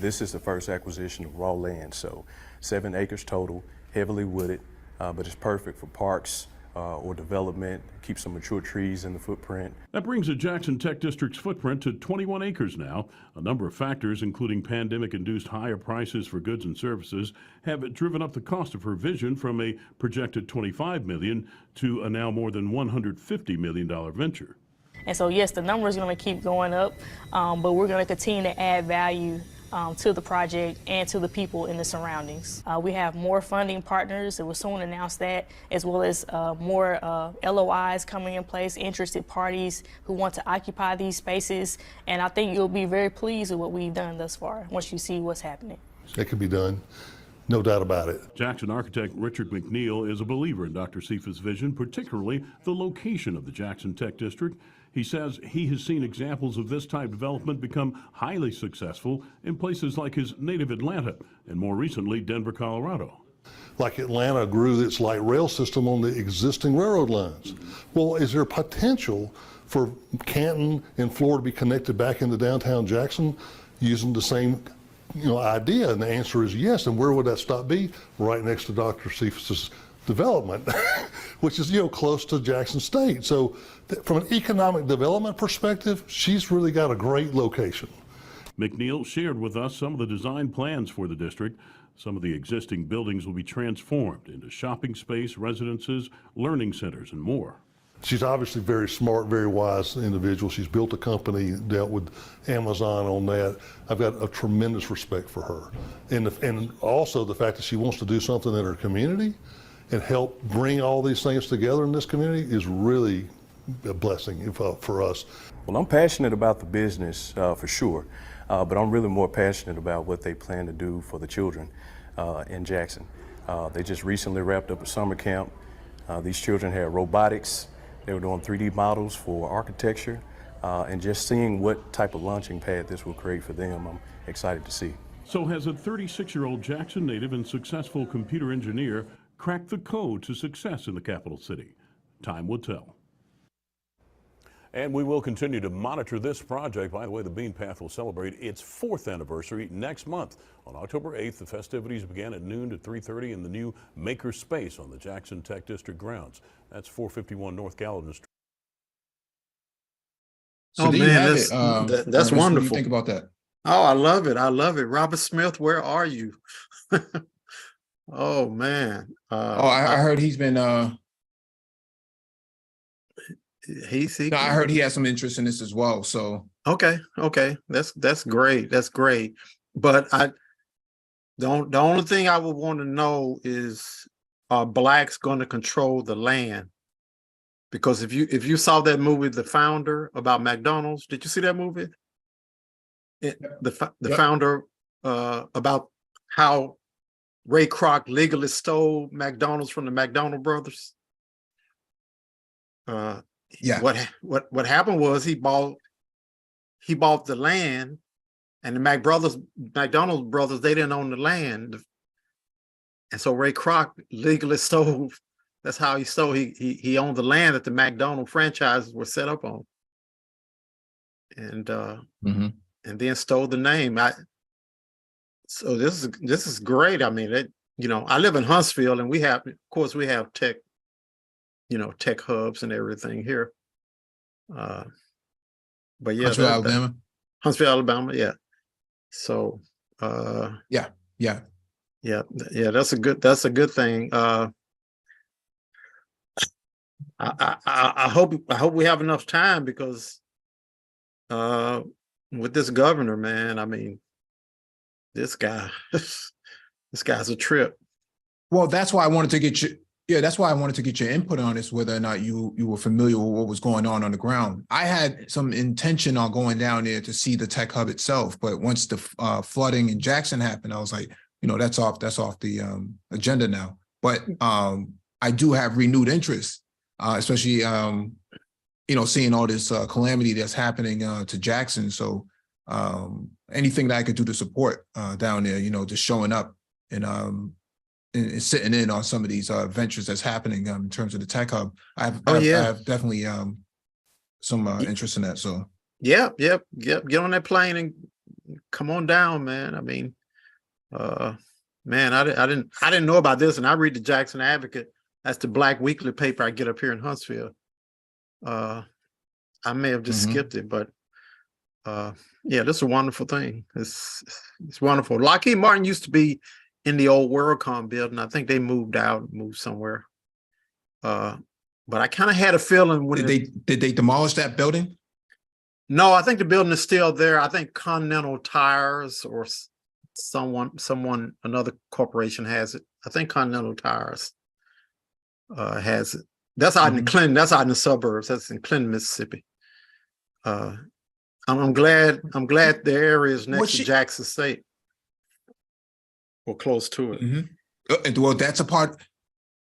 This is the first acquisition of raw land, so 7 acres total, heavily wooded, but it's perfect for parks, or development, keep some mature trees in the footprint. That brings the Jackson Tech District's footprint to 21 acres now. A number of factors, including pandemic-induced higher prices for goods and services, have driven up the cost of her vision from a projected $25 million to a now more than $150 million venture. And so, yes, the number is going to keep going up, but we're going to continue to add value to the project and to the people in the surroundings. We have more funding partners, it will soon announce that, as well as more LOIs coming in place, interested parties who want to occupy these spaces. And I think you'll be very pleased with what we've done thus far once you see what's happening. It can be done, no doubt about it. Jackson architect Richard McNeil is a believer in Dr. Sifa's vision, particularly the location of the Jackson Tech District. He says he has seen examples of this type development become highly successful in places like his native Atlanta and more recently Denver, Colorado. Like Atlanta grew its light rail system on the existing railroad lines. Well, is there potential for Canton and Florida to be connected back into downtown Jackson using the same idea? And the answer is yes. And where would that stop be? Right next to Dr. Cephas's development, which is close to Jackson State. So from an economic development perspective, she's really got a great location. McNeil shared with us some of the design plans for the district. Some of the existing buildings will be transformed into shopping space, residences, learning centers, and more. She's obviously very smart, very wise individual. She's built a company, dealt with Amazon on that. I've got a tremendous respect for her. And also the fact that she wants to do something in her community and help bring all these things together in this community is really a blessing for us. Well, I'm passionate about the business for sure, but I'm really more passionate about what they plan to do for the children in Jackson. They just recently wrapped up a summer camp. These children had robotics. They were doing 3D models for architecture, and just seeing what type of launching pad this will create for them, I'm excited to see. So has a 36-year-old Jackson native and successful computer engineer cracked the code to success in the capital city? Time will tell. And we will continue to monitor this project. By the way, the Bean Path will celebrate its 4th anniversary next month. On October 8th, the festivities began at noon to 3:30 in the new Maker Space on the Jackson Tech District grounds. That's 451 North Gallatin Street. So there you have it. That's Ernest, wonderful. What do you think about that? Oh, I love it. I love it. Robert Smith, where are you? Oh, man. I heard he's been I heard he has some interest in this as well. So okay. That's great. That's great. But the only thing I would want to know is, are blacks going to control the land? Because if you saw that movie, The Founder, about McDonald's, did you see that movie? The Founder, about how Ray Kroc legally stole McDonald's from the McDonald brothers. yeah, What happened was he bought the land, and the McDonald brothers, they didn't own the land, and so Ray Kroc legally stole. That's how he stole. He owned the land that the McDonald franchises were set up on, and and then stole the name. So this is great. I mean, I live in Huntsville, and we have tech, tech hubs and everything here. But yeah, Huntsville, Alabama. Yeah. So yeah, that's a good thing. I hope we have enough time, because with this governor, man, I mean, this guy's a trip. Well, that's why I wanted to get you. Yeah, that's why I wanted to get your input on this, whether or not you were familiar with what was going on the ground. I had some intention on going down there to see the tech hub itself, but once the flooding in Jackson happened, I was like, that's off the agenda now. But I do have renewed interest, especially seeing all this calamity that's happening to Jackson. So anything that I could do to support down there, just showing up and sitting in on some of these ventures that's happening in terms of the tech hub. I have definitely some interest in that. So Yep. Get on that plane and come on down, man. I mean, man, I didn't know about this, and I read the Jackson Advocate That's the Black Weekly paper I get up here in Huntsville. I may have just skipped it, but yeah, this is a wonderful thing. It's wonderful. Lockheed Martin used to be in the old WorldCom building. I think they moved out, moved somewhere. But I kind of had a feeling when did they demolish that building? No, I think the building is still there. I think Continental Tires or another corporation has it. I think Continental Tires has it. That's out in Clinton. That's out in the suburbs. That's in Clinton, Mississippi. I'm glad the area is next to Jackson State or close to it. Well, that's a part.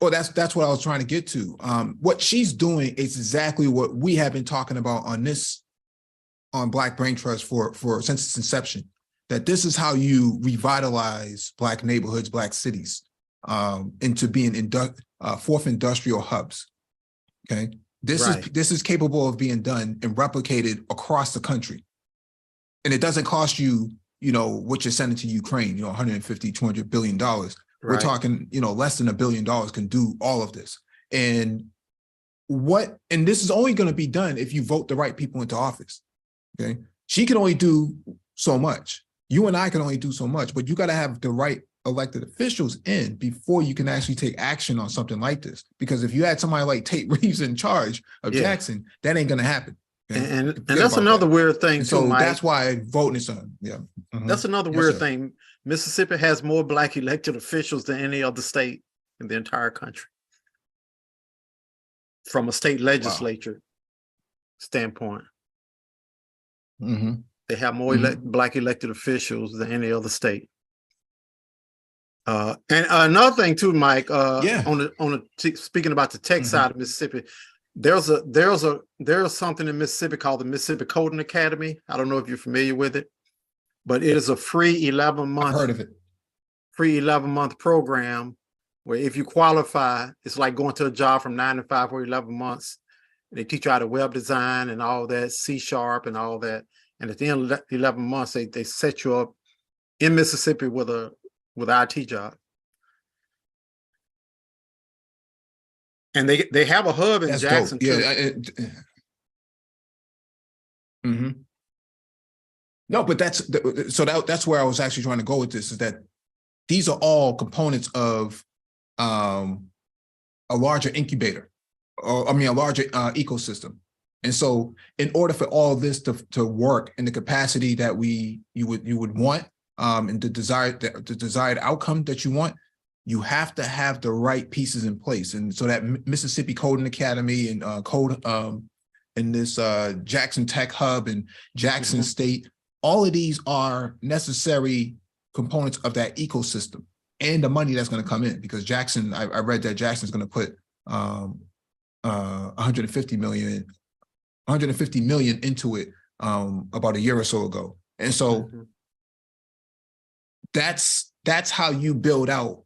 Well, that's what I was trying to get to. What she's doing is exactly what we have been talking about on Black Brain Trust for since its inception. That this is how you revitalize Black neighborhoods, Black cities, into being fourth industrial hubs. Okay, this is capable of being done and replicated across the country, and it doesn't cost you, what you're sending to Ukraine, 150, $200 billion. We're talking, less than $1 billion can do all of this. And this is only going to be done if you vote the right people into office. Okay, she can only do so much. You and I can only do so much, but you got to have the right elected officials in before you can actually take action on something like this. Because if you had somebody like Tate Reeves in charge of Jackson, that ain't going to happen. Okay? And that's another weird thing too, so Mike. That's why voting is on. That's another weird thing. Mississippi has more Black elected officials than any other state in the entire country. From a state legislature standpoint. They have more Black elected officials than any other state. And another thing too, Mike, speaking about the tech side of Mississippi, there's something in Mississippi called the Mississippi Coding Academy. I don't know if you're familiar with it, but it is a free 11-month. I've heard of it. Free 11-month program where if you qualify, it's like going to a job from 9 to 5 for 11 months. They teach you how to web design and all that, C# and all that. And at the end of the 11 months, they set you up in Mississippi with an IT job. And they have a hub in Jackson too. No, but that's where I was actually trying to go with this, is that these are all components of a larger incubator, or a larger ecosystem. And so in order for all this to work in the capacity that you would want, and the desired outcome that you want, you have to have the right pieces in place. And so that Mississippi Coding Academy and and this Jackson Tech Hub and Jackson State, all of these are necessary components of that ecosystem and the money that's going to come in, because Jackson, I read that Jackson's going to put 150 million into it about a year or so ago. And so that's how you build out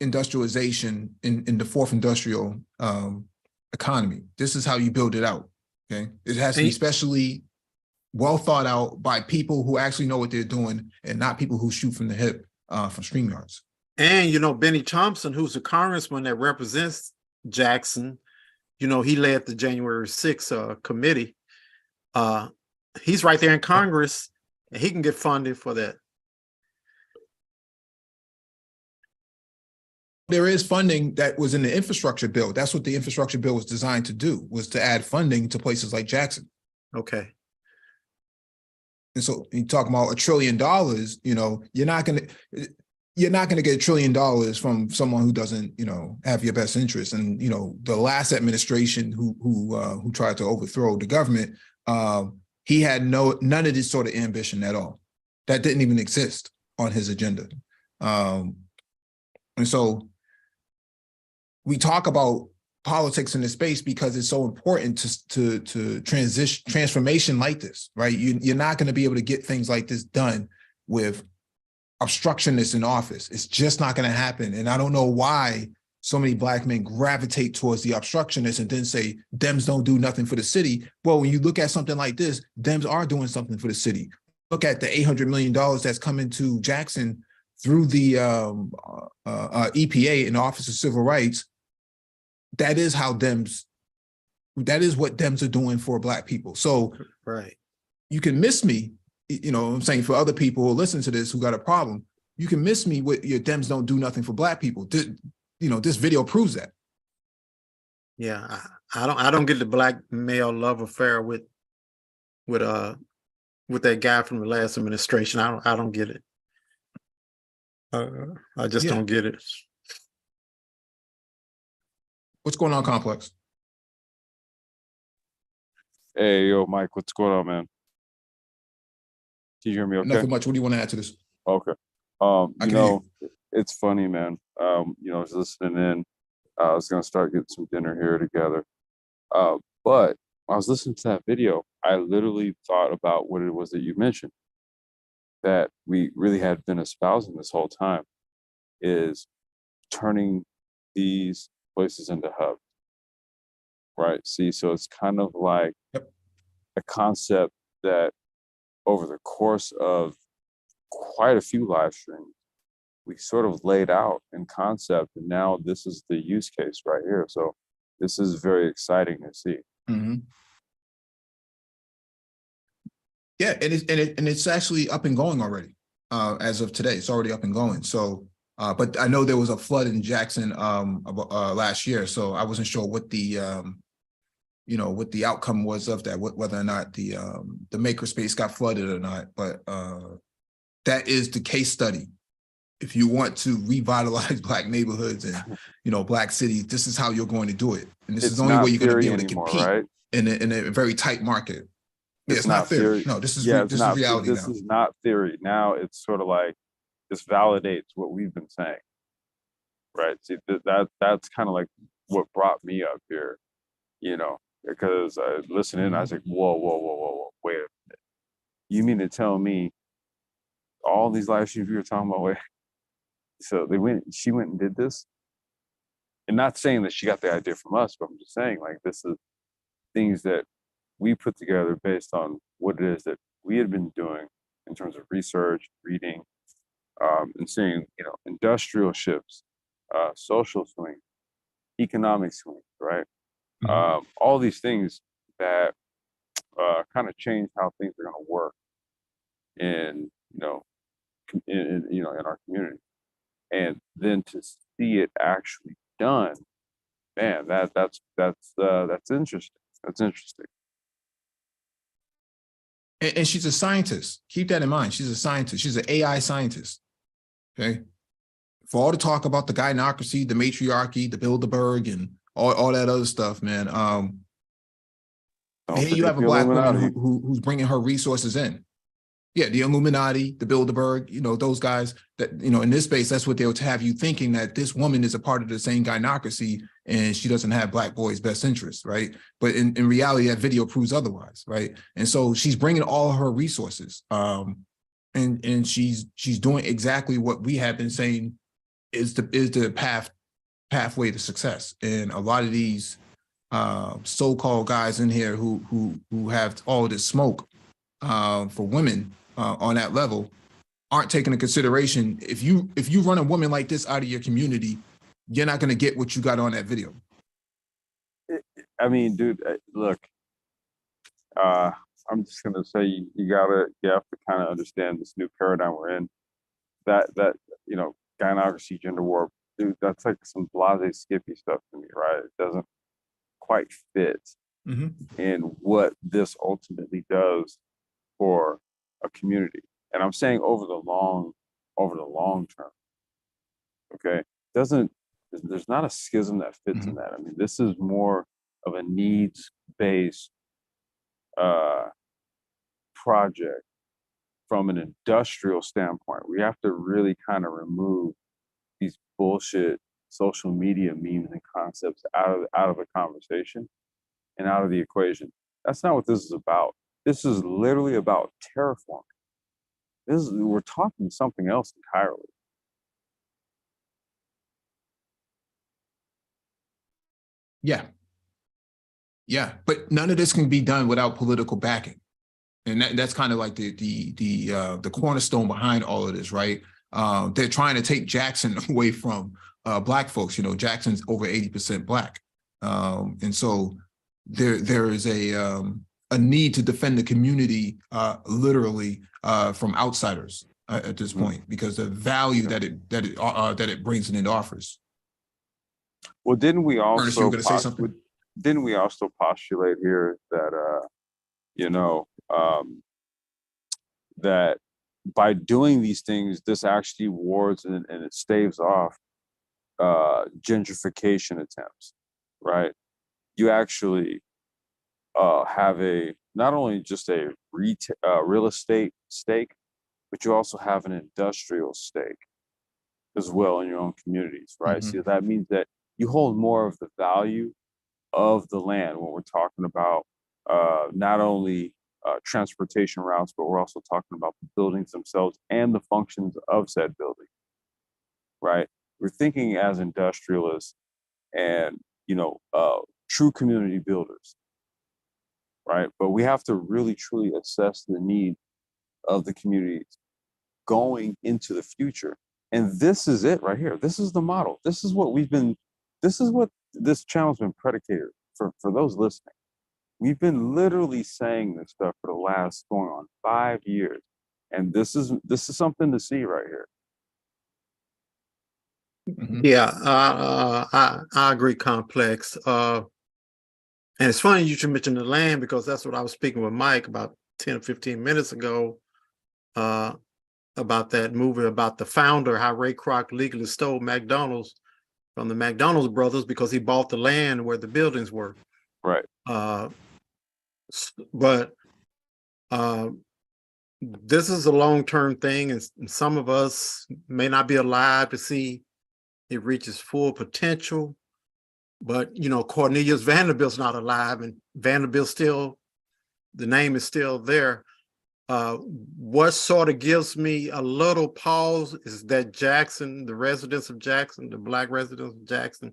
industrialization in the fourth industrial economy. This is how you build it out. Okay, it has to be especially well thought out by people who actually know what they're doing, and not people who shoot from the hip from StreamYards. And Benny Thompson, who's a congressman that represents Jackson, he led the January 6th committee. He's right there in Congress, and he can get funded for that. There is funding that was in the infrastructure bill. That's what the infrastructure bill was designed to do, was to add funding to places like Jackson. Okay. And so you talk about $1 trillion, you're not going to get $1 trillion from someone who doesn't, have your best interest. And, the last administration who tried to overthrow the government, he had none of this sort of ambition at all. That didn't even exist on his agenda. And so we talk about politics in this space because it's so important to transformation like this, right? You're not going to be able to get things like this done with obstructionists in office. It's just not going to happen. And I don't know why so many Black men gravitate towards the obstructionists and then say Dems don't do nothing for the city. Well, when you look at something like this, Dems are doing something for the city. Look at the $800 million that's coming to Jackson through the EPA and the Office of Civil Rights. that is how Dems, that is what Dems are doing for Black people. So Right. you can miss me, you know what I'm saying, for other people who listen to this who got a problem, you can miss me with your Dems don't do nothing for Black people. You know, this video proves that. Yeah, I don't get the black male love affair with that guy from the last administration. I don't get it. I just Yeah. don't get it. What's going on, Complex? Hey, yo, Mike, what's going on, man? Can you hear me okay? Nothing much. What do you want to add to this? Okay. I You can know, it's funny, man. You know, I was listening in. I was gonna start getting some dinner here together. But when I was listening to that video, I literally thought about what it was that you mentioned, that we really had been espousing this whole time, is turning these places into hubs, right? See, so it's kind of like Yep. a concept that over the course of quite a few live streams, we sort of laid out in concept, and now this is the use case right here. So this is very exciting to see. Mhm. Yeah, and it's actually up and going already. As of today, it's already up and going. So, but I know there was a flood in Jackson last year, so I wasn't sure what the you know, what the outcome was of that, whether or not the makerspace got flooded or not. But that is the case study. If you want to revitalize Black neighborhoods and, you know, Black cities, this is how you're going to do it. And this is the only way you're going to be able to compete right? in a very tight market. Yeah, It's it's not not theory. theory. No, this is Yeah, this is reality this now. is not theory. Now it's sort of like this validates what we've been saying, right? See, that's kind of like what brought me up here, you know, because I listened in, I was like, whoa, wait a minute. You mean to tell me all these live streams we were talking about, wait, so she went and did this? And not saying that she got the idea from us, but I'm just saying, like, this is things that we put together based on what it is that we had been doing in terms of research, reading, and seeing, you know, industrial shifts, social swings, economic swings, right? All these things that kind of change how things are going to work in, you know, in our community, and then to see it actually done, man, that's interesting. That's interesting. And she's a scientist. Keep that in mind. She's a scientist. She's an AI scientist. Okay. For all the talk about the gynocracy, the matriarchy, the Bilderberg, and all that other stuff, man. Here you have a Black woman who's bringing her resources in. Yeah, the Illuminati, the Bilderberg, you know, those guys that, you know, in this space, that's what they'll have you thinking, that this woman is a part of the same gynocracy and she doesn't have Black boys' best interests, right? But in reality, that video proves otherwise, right? And so she's bringing all her resources, and she's doing exactly what we have been saying is the pathway to success. And a lot of these so-called guys in here who have all this smoke for women on that level aren't taking into consideration, if you run a woman like this out of your community, you're not going to get what you got on that video. I mean, dude, look, I'm just gonna say you have to kind of understand this new paradigm we're in. That you know, gynocracy, gender war, dude, that's like some blase skippy stuff to me, right? It doesn't quite fit in what this ultimately does for a community. And I'm saying over the long term. Okay, there's not a schism that fits in that. I mean, this is more of a needs-based project from an industrial standpoint. We have to really kind of remove these bullshit social media memes and concepts out of the conversation and out of the equation. That's not what this is about. This is literally about terraforming. We're talking something else entirely. Yeah, but none of this can be done without political backing, and that's kind of like the cornerstone behind all of this, right? They're trying to take Jackson away from Black folks. You know, Jackson's over 80% Black, And so there is a need to defend the community literally from outsiders at this point, because the value that it brings and it offers. Well, didn't we Ernest, you were also going to say something? didn't we also postulate here that that by doing these things, this actually wards and it staves off gentrification attempts, right? You actually have not only just a real estate stake, but you also have an industrial stake as well in your own communities, right? So that means that you hold more of the value of the land when we're talking about not only transportation routes, but we're also talking about the buildings themselves and the functions of said building, right? We're thinking as industrialists and, true community builders, right? But we have to really, truly assess the need of the communities going into the future. And this is it right here. This is the model. This is what this channel's been predicated for those listening. We've been literally saying this stuff for the last going on 5 years. And this is something to see right here. Yeah, I agree, Complex. And it's funny you should mention the land, because that's what I was speaking with Mike about 10 or 15 minutes ago about that movie, about the founder, how Ray Kroc legally stole McDonald's from the McDonald's brothers because he bought the land where the buildings were. Right. But this is a long-term thing, and some of us may not be alive to see it reaches full potential. But, Cornelius Vanderbilt's not alive, and Vanderbilt still, the name is still there. What sort of gives me a little pause is that Jackson, the residents of Jackson, the Black residents of Jackson,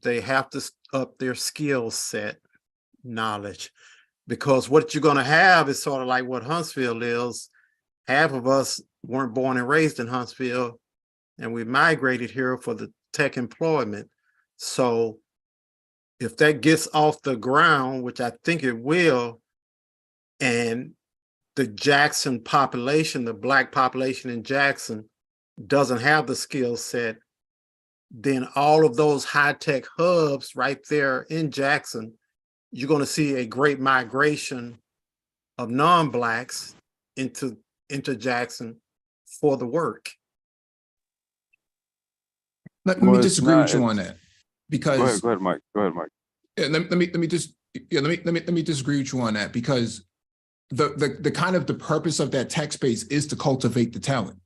they have to up their skill set knowledge, because what you're going to have is sort of like what Huntsville is. Half of us weren't born and raised in Huntsville, and we migrated here for the tech employment. So if that gets off the ground, which I think it will, and the Jackson population, the Black population in Jackson, doesn't have the skill set, then all of those high-tech hubs right there in Jackson, you're going to see a great migration of non-Blacks into Jackson for the work. Let me disagree with you on that, because go ahead, Mike. Yeah, let me disagree with you on that, because the kind of the purpose of that tech space is to cultivate the talent,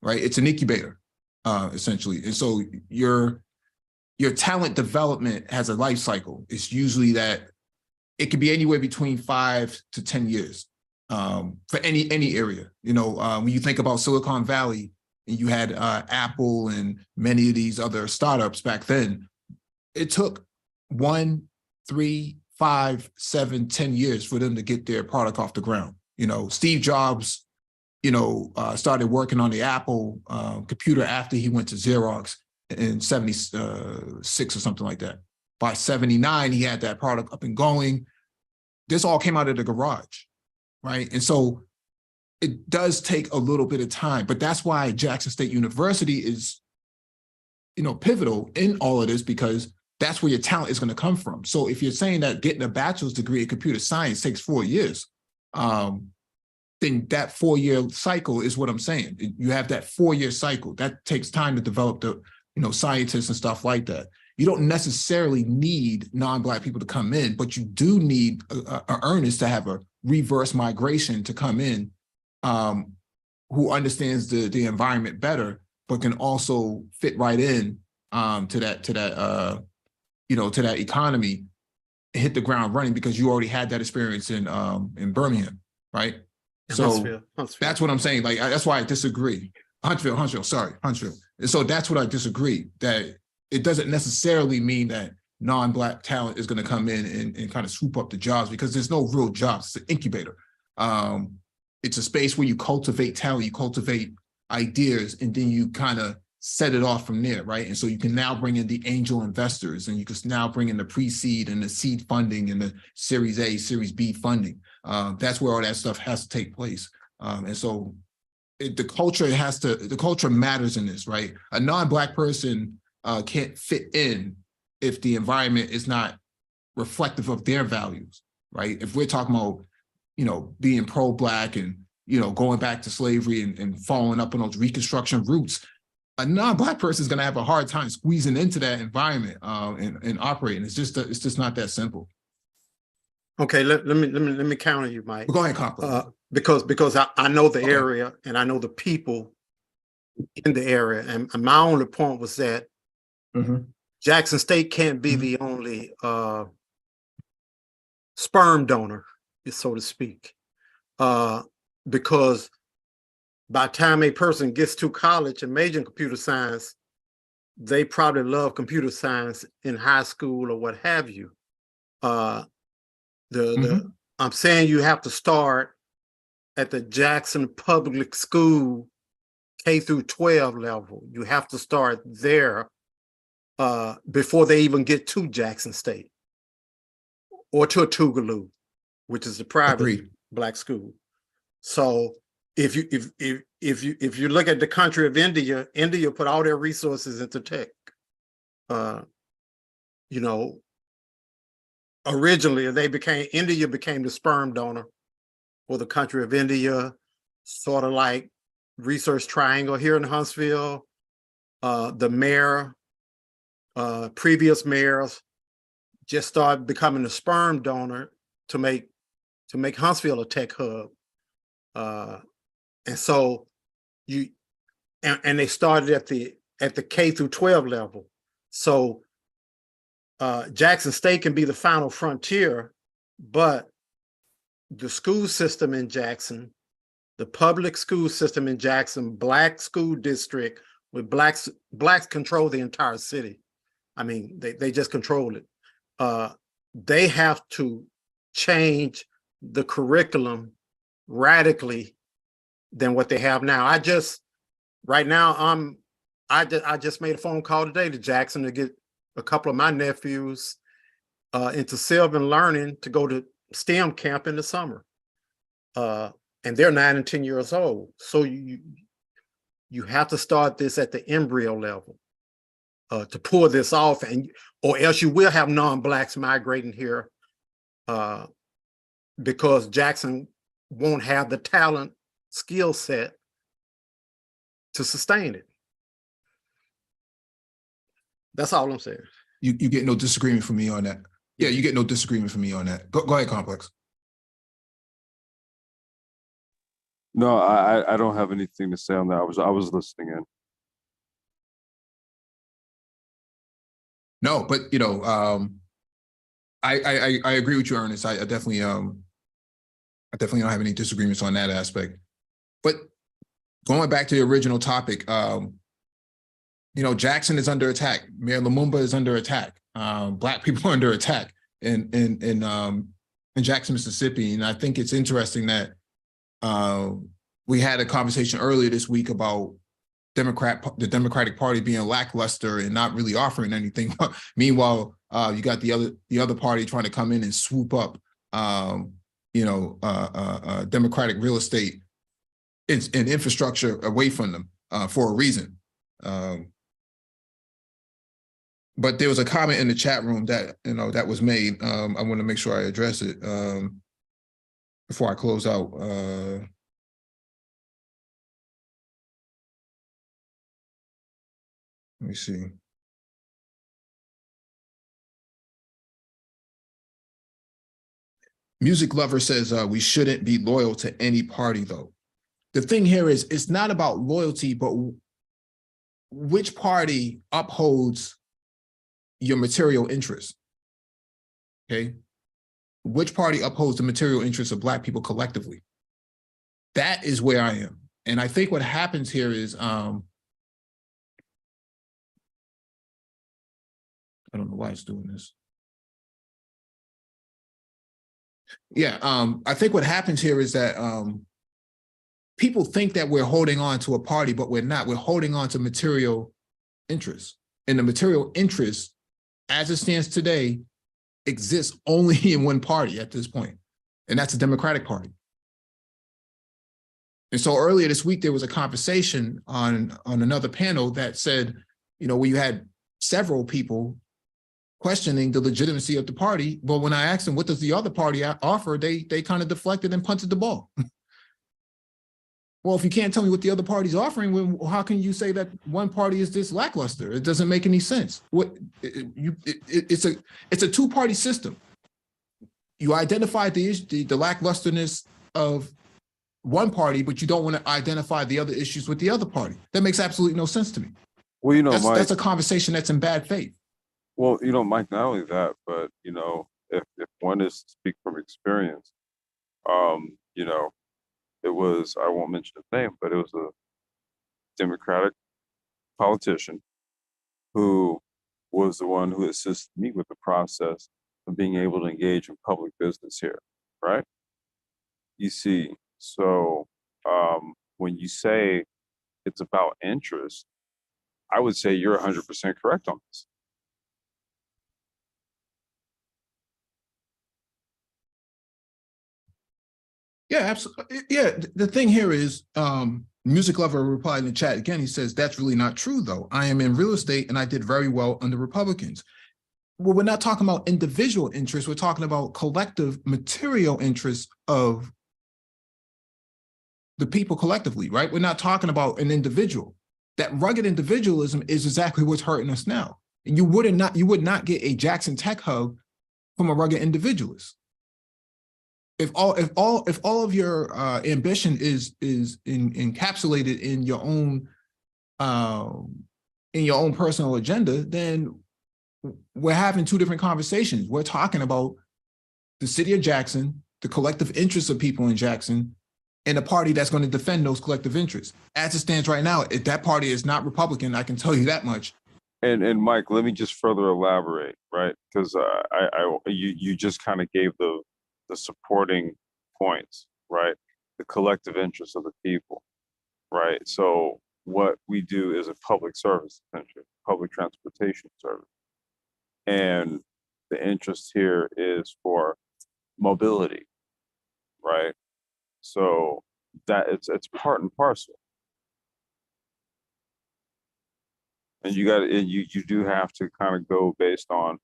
right? It's an incubator, essentially. And so your talent development has a life cycle. It's usually that it could be anywhere between 5 to 10 years for any area. When you think about Silicon Valley, and you had Apple and many of these other startups back then, it took 1, 3, 5, 7, 10 years for them to get their product off the ground. Steve Jobs, started working on the Apple computer after he went to Xerox in 76 or something like that. By 79, he had that product up and going. This all came out of the garage, right? And so it does take a little bit of time, but that's why Jackson State University is, pivotal in all of this, because that's where your talent is going to come from. So if you're saying that getting a bachelor's degree in computer science takes 4 years, then that 4-year cycle is what I'm saying. You have that 4-year cycle. That takes time to develop the, scientists and stuff like that. You don't necessarily need non-Black people to come in, but you do need a earnest to have a reverse migration to come in, who understands the environment better, but can also fit right in to that economy, and hit the ground running, because you already had that experience in Birmingham, right? So Huntsville. That's what I'm saying. Like, that's why I disagree. Huntsville. Sorry, Huntsville. And so that's what I disagree, that it doesn't necessarily mean that non-Black talent is going to come in and kind of swoop up the jobs, because there's no real jobs. It's an incubator. It's a space where you cultivate talent, you cultivate ideas, and then you kind of set it off from there, right? And so you can now bring in the angel investors, and you can now bring in the pre-seed and the seed funding and the Series A, Series B funding. That's where all that stuff has to take place. And so the culture matters in this, right? A non-Black person can't fit in if the environment is not reflective of their values, right? If we're talking about, being pro-Black and, going back to slavery and following up on those Reconstruction roots, a non-Black person is going to have a hard time squeezing into that environment and operating. It's just not that simple. Okay, let me counter you, Mike. But go ahead, Complex. Because I know the Okay. area and I know the people in the area, and my only point was that Jackson State can't be the only sperm donor, so to speak, because by the time a person gets to college and major in computer science, they probably love computer science in high school or what have you. I'm saying you have to start at the Jackson Public School K through 12 level. You have to start there before they even get to Jackson State or to a Tougaloo, which is the private Black school. So if you look at the country of India, India put all their resources into tech. Originally India became the sperm donor for the country of India, sort of like Research Triangle here in Huntsville. The mayor, previous mayors just started becoming a sperm donor to make Huntsville a tech hub. And so and they started at the K through 12 level. So Jackson State can be the final frontier, but the school system in Jackson, the public school system in Jackson, Black school district with blacks control the entire city. I mean, they just control it. They have to change the curriculum radically than what they have now. I just made a phone call today to Jackson to get a couple of my nephews into Sylvan Learning to go to STEM camp in the summer. And they're 9 and 10 years old. So you have to start this at the embryo level to pull this off, or else you will have non-Blacks migrating here because Jackson won't have the talent, skill set to sustain it. That's all I'm saying. You get no disagreement from me on that. Yeah, you get no disagreement from me on that. Go ahead, Complex. No, I don't have anything to say on that. I was listening in. No, but I agree with you, Ernest. I definitely don't have any disagreements on that aspect. But going back to the original topic, Jackson is under attack. Mayor Lumumba is under attack. Black people are under attack in Jackson, Mississippi. And I think it's interesting that we had a conversation earlier this week about the Democratic Party being lackluster and not really offering anything. Meanwhile, you got the other party trying to come in and swoop up, Democratic real estate and infrastructure away from them for a reason. But there was a comment in the chat room that that was made. I want to make sure I address it before I close out. Let me see. Music Lover says we shouldn't be loyal to any party, though. The thing here is it's not about loyalty, but which party upholds your material interests. Okay. Which party upholds the material interests of Black people collectively? That is where I am. And I think what happens here is, I don't know why it's doing this. Yeah, I think what happens here is that people think that we're holding on to a party, but we're not. We're holding on to material interests. And the material interest, as it stands today, exists only in one party at this point, and that's the Democratic Party. And so earlier this week, there was a conversation on another panel that said, you know, where you had several people questioning the legitimacy of the party. But when I asked them, what does the other party offer? They kind of deflected and punted the ball. Well, if you can't tell me what the other party's offering, how can you say that one party is this lackluster? It doesn't make any sense. It's a two-party system. You identify the lacklusterness of one party, but you don't want to identify the other issues with the other party. That makes absolutely no sense to me. Well, you know, that's a conversation that's in bad faith. Well, you know, Mike, not only that, but, you know, if one is to speak from experience, you know, it was, I won't mention his name, but it was a Democratic politician who was the one who assisted me with the process of being able to engage in public business here, right? You see, so when you say it's about interest, I would say you're 100% correct on this. Yeah, absolutely. Yeah, the thing here is, Music Lover replied in the chat again. He says, that's really not true, though. I am in real estate and I did very well under Republicans. Well, we're not talking about individual interests. We're talking about collective material interests of the people collectively, right? We're not talking about an individual. That rugged individualism is exactly what's hurting us now. And you would not get a Jackson Tech hub from a rugged individualist. If all of your ambition is encapsulated in your own personal agenda, then we're having two different conversations. We're talking about the city of Jackson, the collective interests of people in Jackson, and a party that's going to defend those collective interests. As it stands right now, if that party is not Republican, I can tell you that much. And Mike, let me just further elaborate, right? Because you just kind of gave the supporting points, right? The collective interests of the people, right? So what we do is a public service, essentially, public transportation service. And the interest here is for mobility, right? So that it's part and parcel. And you do have to kind of go based on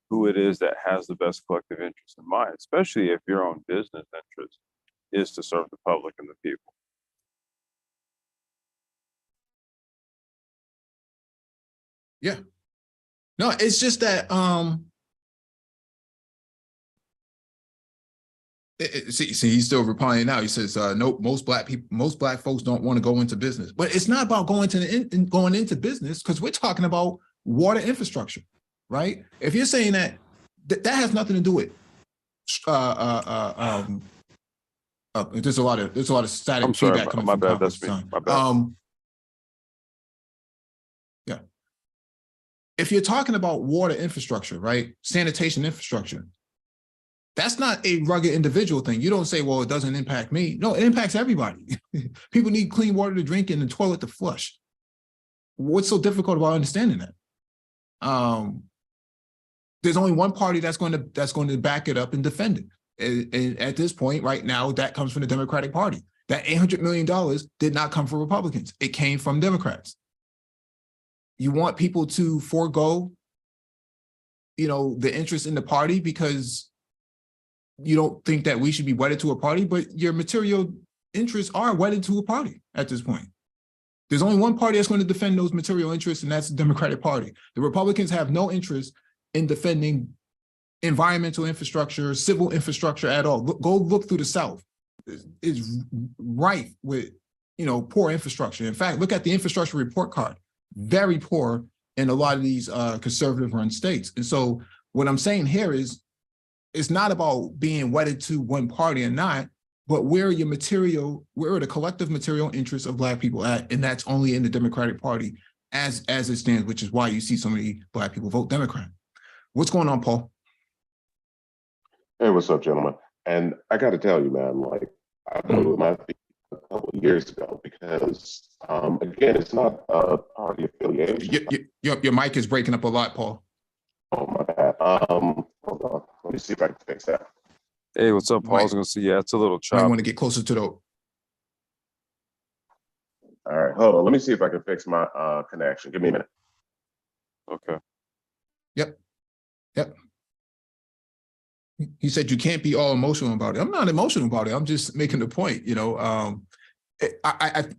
who it is that has the best collective interest in mind, especially if your own business interest is to serve the public and the people. Yeah. No, it's just that see, he's still replying now. He says, nope, most black folks don't want to go into business. But it's not about going into business, because we're talking about water infrastructure, right? If you're saying that has nothing to do with there's a lot of static I'm sorry, feedback coming my from bad. That's me. My bad. Yeah. If you're talking about water infrastructure, right? Sanitation infrastructure, that's not a rugged individual thing. You don't say, well, it doesn't impact me. No, it impacts everybody. People need clean water to drink and a toilet to flush. What's so difficult about understanding that? There's only one party that's going to back it up and defend it. And at this point, right now, that comes from the Democratic Party. That $800 million did not come from Republicans. It came from Democrats. You want people to forego, the interest in the party because you don't think that we should be wedded to a party, but your material interests are wedded to a party at this point. There's only one party that's going to defend those material interests, and that's the Democratic Party. The Republicans have no interest in defending environmental infrastructure, civil infrastructure at all. Go look through the South. It's rife with, poor infrastructure. In fact, look at the infrastructure report card. Very poor in a lot of these conservative-run states. And so what I'm saying here is, it's not about being wedded to one party or not, but where are the collective material interests of Black people at? And that's only in the Democratic Party as it stands, which is why you see so many Black people vote Democrat. What's going on, Paul? Hey, what's up, gentlemen? And I got to tell you, man, like, I voted with my feet. couple of years ago because, again, it's not a party affiliation. Your mic is breaking up a lot, Paul. Oh, my bad. Hold on. Let me see if I can fix that. Hey, what's up, Paul? I was gonna see. Yeah, it's a little I choppy. want to get closer to the. All right, hold on. Let me see if I can fix my connection. Give me a minute. Okay. Yep. He said you can't be all emotional about it. I'm not emotional about it. I'm just making the point, you know.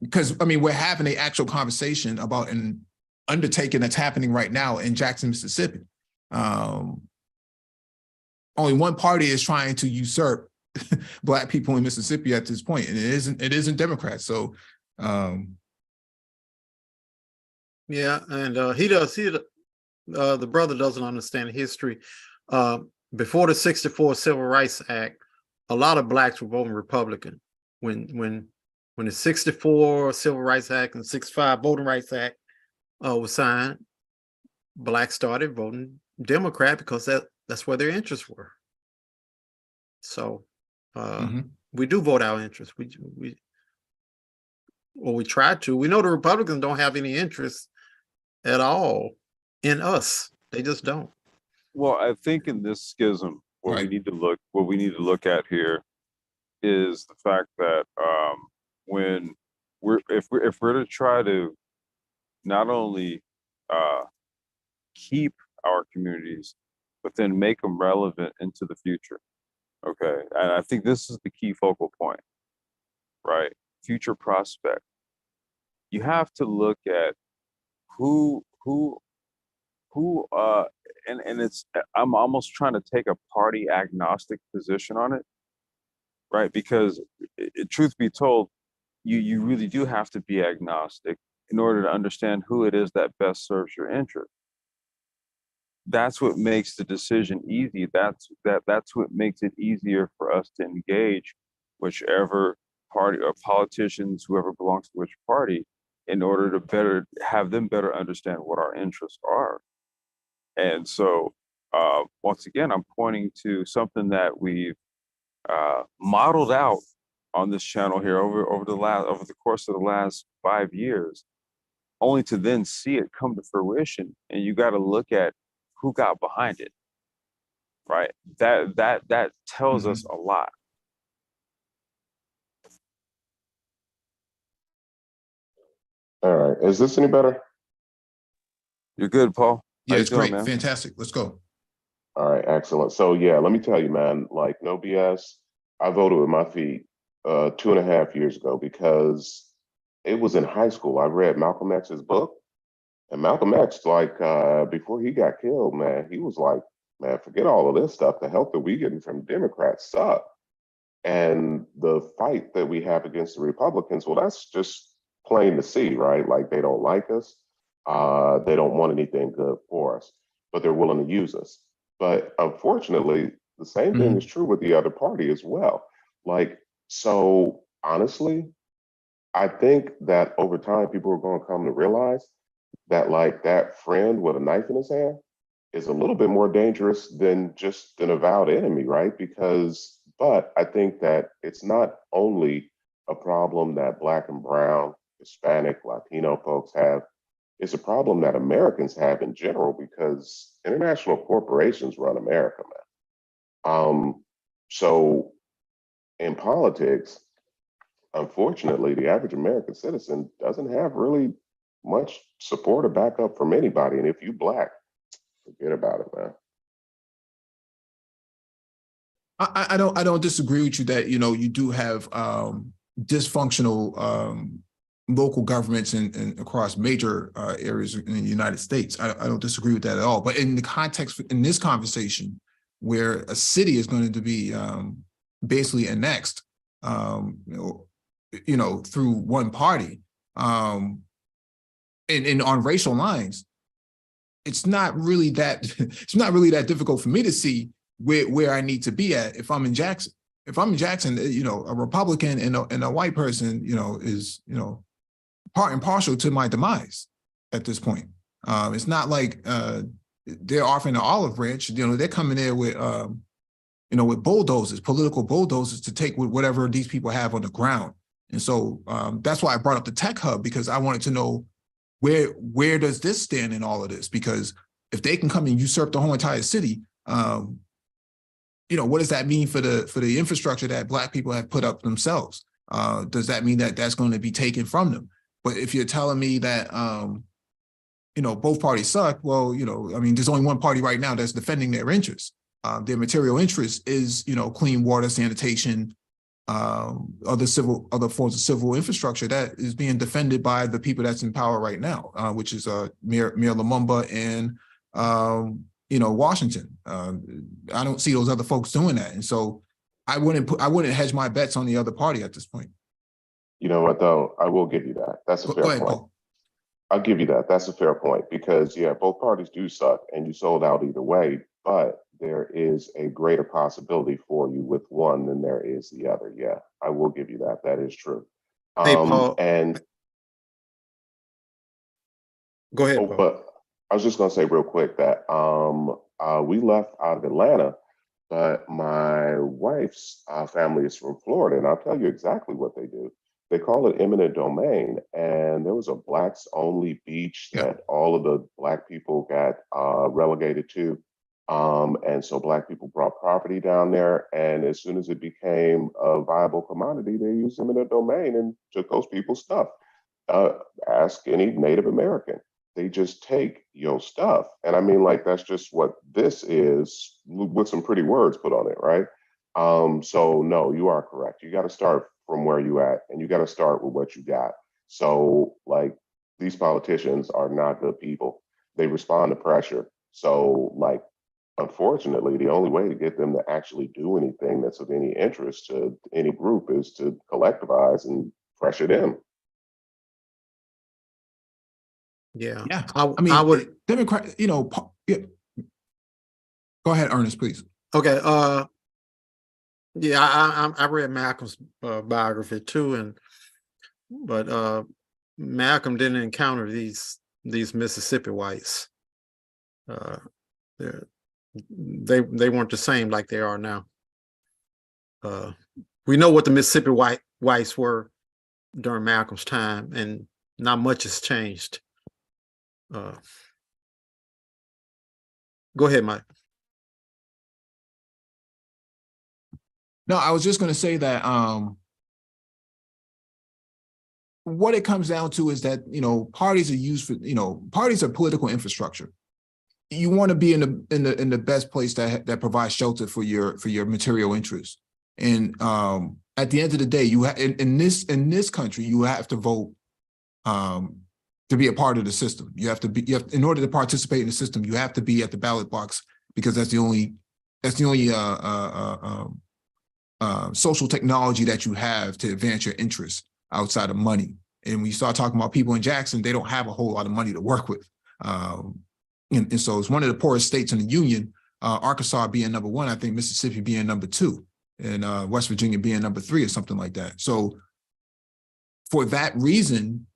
Because I mean, we're having an actual conversation about an undertaking that's happening right now in Jackson, Mississippi. Only one party is trying to usurp Black people in Mississippi at this point, and it isn't Democrats. So, Yeah, and the brother doesn't understand history. Before the '64 Civil Rights Act, a lot of Blacks were voting Republican. When the '64 Civil Rights Act and '65 Voting Rights Act was signed, Blacks started voting Democrat because that's where their interests were. So we do vote our interests. We try to. We know the Republicans don't have any interest at all in us. They just don't. Well, I think in this schism, what we need to look at here is the fact that when if we're to try to not only keep our communities, but then make them relevant into the future. Okay, and I think this is the key focal point, right? Future prospect. You have to look at who and it's, I'm almost trying to take a party agnostic position on it, right? Because truth be told, you really do have to be agnostic in order to understand who it is that best serves your interest. That's what makes the decision easy. That's what makes it easier for us to engage whichever party or politicians, whoever belongs to which party, in order to have them better understand what our interests are. And so, once again, I'm pointing to something that we've modeled out on this channel here over the course of the last 5 years, only to then see it come to fruition. And you got to look at who got behind it, right? That tells us a lot. All right, is this any better? You're good, Paul. Yeah, How it's you doing, great. man? Fantastic. Let's go. All right, excellent. So yeah, let me tell you, man, like no BS. I voted with my feet 2.5 years ago because it was in high school. I read Malcolm X's book, and Malcolm X, like before he got killed, man, he was like, man, forget all of this stuff. The help that we getting from Democrats suck. And the fight that we have against the Republicans, well, that's just plain to see, right? Like they don't like us. They don't want anything good for us, but they're willing to use us. But unfortunately, the same thing is true with the other party as well. Like, so honestly, I think that over time, people are going to come to realize that like that friend with a knife in his hand is a little bit more dangerous than just an avowed enemy, right? But I think that it's not only a problem that Black and Brown, Hispanic, Latino folks have. It's a problem that Americans have in general because international corporations run America, man. So in politics, unfortunately, the average American citizen doesn't have really much support or backup from anybody. And if you Black, forget about it, man. I don't disagree with you that, you know, you do have dysfunctional local governments in across major areas in the United States. I don't disagree with that at all. But in the context, in this conversation, where a city is going to be basically annexed, through one party, and on racial lines, it's not really that difficult for me to see where I need to be at if I'm in Jackson. If I'm in Jackson, a Republican and a white person, is part and partial to my demise at this point. It's not like they're offering an olive branch. They're coming there with with bulldozers, political bulldozers, to take whatever these people have on the ground. And so that's why I brought up the tech hub, because I wanted to know where does this stand in all of this? Because if they can come and usurp the whole entire city, you know, what does that mean for the infrastructure that Black people have put up themselves? Does that mean that that's going to be taken from them? But if you're telling me that, you know, both parties suck, well, you know, I mean, there's only one party right now that's defending their interests. Their material interest is, you know, clean water, sanitation, other forms of civil infrastructure that is being defended by the people that's in power right now, which is Mayor Lumumba and, you know, Washington. I don't see those other folks doing that. And so I wouldn't hedge my bets on the other party at this point. You know what, though? I will give you that. That's a fair point. Paul. I'll give you that. That's a fair point because, yeah, both parties do suck and you sold out either way, but there is a greater possibility for you with one than there is the other. Yeah, I will give you that. That is true. Hey, Paul. And go ahead, Paul. but I was just going to say real quick that we left out of Atlanta, but my wife's family is from Florida, and I'll tell you exactly what they do. They call it eminent domain, and there was a Blacks only beach that all of the Black people got relegated to. And so Black people brought property down there, and as soon as it became a viable commodity, they used eminent domain and took those people's stuff. Ask any Native American. They just take your stuff. And I mean, like, that's just what this is with some pretty words put on it, right? So no, you are correct. You got to start from where you at, and you got to start with what you got. So like, these politicians are not good people. They respond to pressure. So like, unfortunately, the only way to get them to actually do anything that's of any interest to any group is to collectivize and pressure them. Yeah. Yeah. I mean, I would. Democrat, you know, yeah. Go ahead, Ernest, please. Okay. Yeah, I read Malcolm's biography too, but Malcolm didn't encounter these Mississippi whites. They weren't the same like they are now. We know what the Mississippi whites were during Malcolm's time, and not much has changed. Go ahead, Mike. No, I was just going to say that what it comes down to is that, you know, parties are used for, you know, parties are political infrastructure. You want to be in the best place that provides shelter for your material interests. And at the end of the day, you in this country, you have to vote to be a part of the system. You have to in order to participate in the system, you have to be at the ballot box, because that's the only social technology that you have to advance your interests outside of money. And when you start talking about people in Jackson, they don't have a whole lot of money to work with. And so it's one of the poorest states in the union, Arkansas being number one, I think Mississippi being number two, and West Virginia being number three or something like that. So for that reason,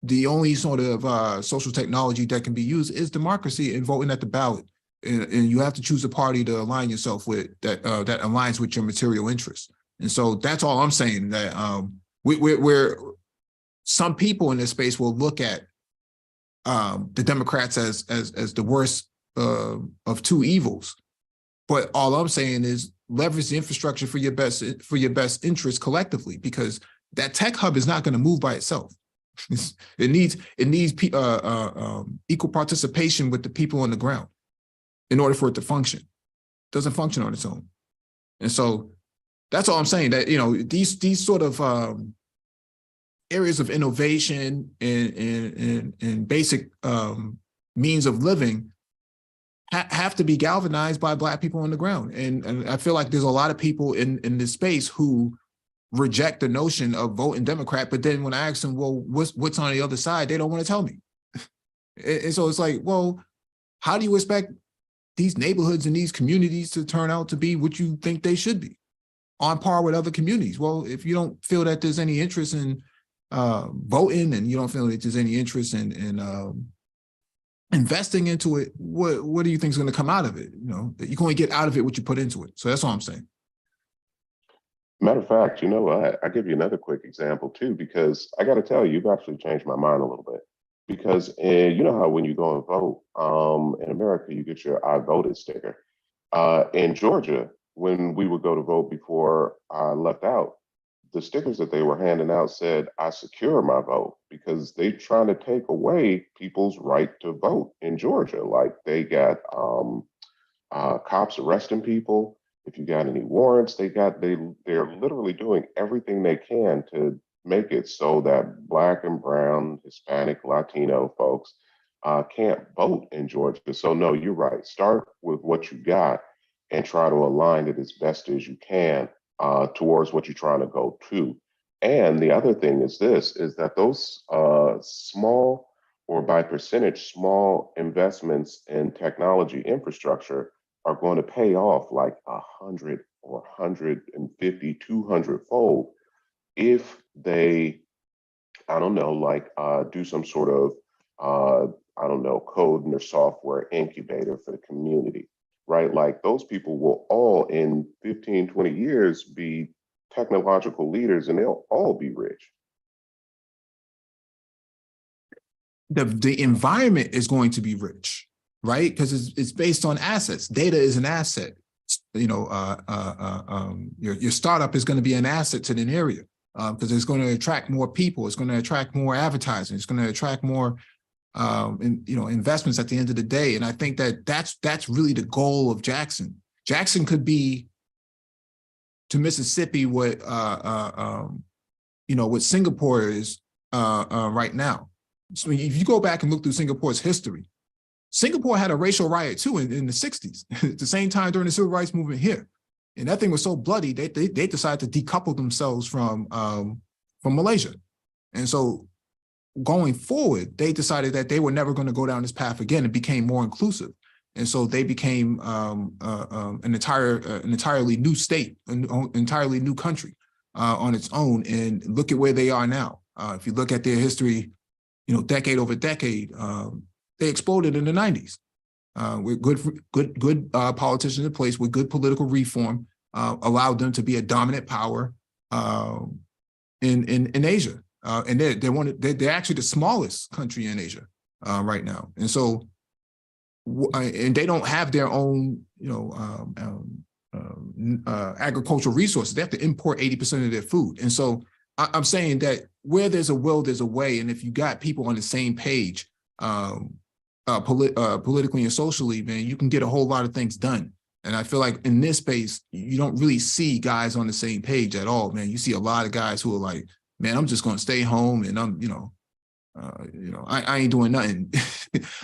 the only sort of social technology that can be used is democracy and voting at the ballot. And you have to choose a party to align yourself with that aligns with your material interests. And so that's all I'm saying, that we're some people in this space will look at the Democrats as the worst of two evils. But all I'm saying is leverage the infrastructure for your best interests collectively, because that tech hub is not going to move by itself. It needs equal participation with the people on the ground in order for it to function. It doesn't function on its own. And so that's all I'm saying, that, you know, these sort of areas of innovation and basic means of living have to be galvanized by Black people on the ground. And I feel like there's a lot of people in this space who reject the notion of voting Democrat, but then when I ask them, well, what's on the other side, they don't want to tell me. And so it's like, well, how do you expect these neighborhoods and these communities to turn out to be what you think they should be, on par with other communities? Well, if you don't feel that there's any interest in voting, and you don't feel that there's any interest in investing into it, what do you think is going to come out of it? You know, you can only get out of it what you put into it. So that's all I'm saying. Matter of fact, you know what? I'll give you another quick example too, because I got to tell you, you've actually changed my mind a little bit. Because you know how when you go and vote, in America, you get your I voted sticker. In Georgia, when we would go to vote before I left out, the stickers that they were handing out said, I secure my vote, because they trying to take away people's right to vote in Georgia. Like they got cops arresting people. If you got any warrants, they're literally doing everything they can to make it so that Black and Brown, Hispanic, Latino folks can't vote in Georgia. So no, you're right. Start with what you got and try to align it as best as you can towards what you're trying to go to. And the other thing is this, is that those small, or by percentage, small investments in technology infrastructure are going to pay off like 100 or 150, 200 fold if they, I don't know, like do some sort of, I don't know, code in their software incubator for the community, right? Like those people will all in 15, 20 years be technological leaders and they'll all be rich. The environment is going to be rich, right? Because it's based on assets. Data is an asset. You know, your startup is going to be an asset to an area because it's going to attract more people. It's going to attract more advertising. It's going to attract more, investments at the end of the day. And I think that that's really the goal of Jackson. Jackson could be to Mississippi what what Singapore is right now. So if you go back and look through Singapore's history, Singapore had a racial riot too in the 60s, at the same time during the civil rights movement here. And that thing was so bloody, they decided to decouple themselves from Malaysia. And so going forward, they decided that they were never going to go down this path again. It became more inclusive. And so they became an entirely new state, an entirely new country on its own. And look at where they are now. If you look at their history, decade over decade, they exploded in the 90s with good politicians in place with good political reform, allowed them to be a dominant power in Asia. And they're actually the smallest country in Asia right now. And so, and they don't have their own, agricultural resources. They have to import 80% of their food. And so I'm saying that where there's a will, there's a way. And if you got people on the same page, politically and socially, man, you can get a whole lot of things done. And I feel like in this space, you don't really see guys on the same page at all, man. You see a lot of guys who are like, man, I'm just going to stay home and I'm, I ain't doing nothing.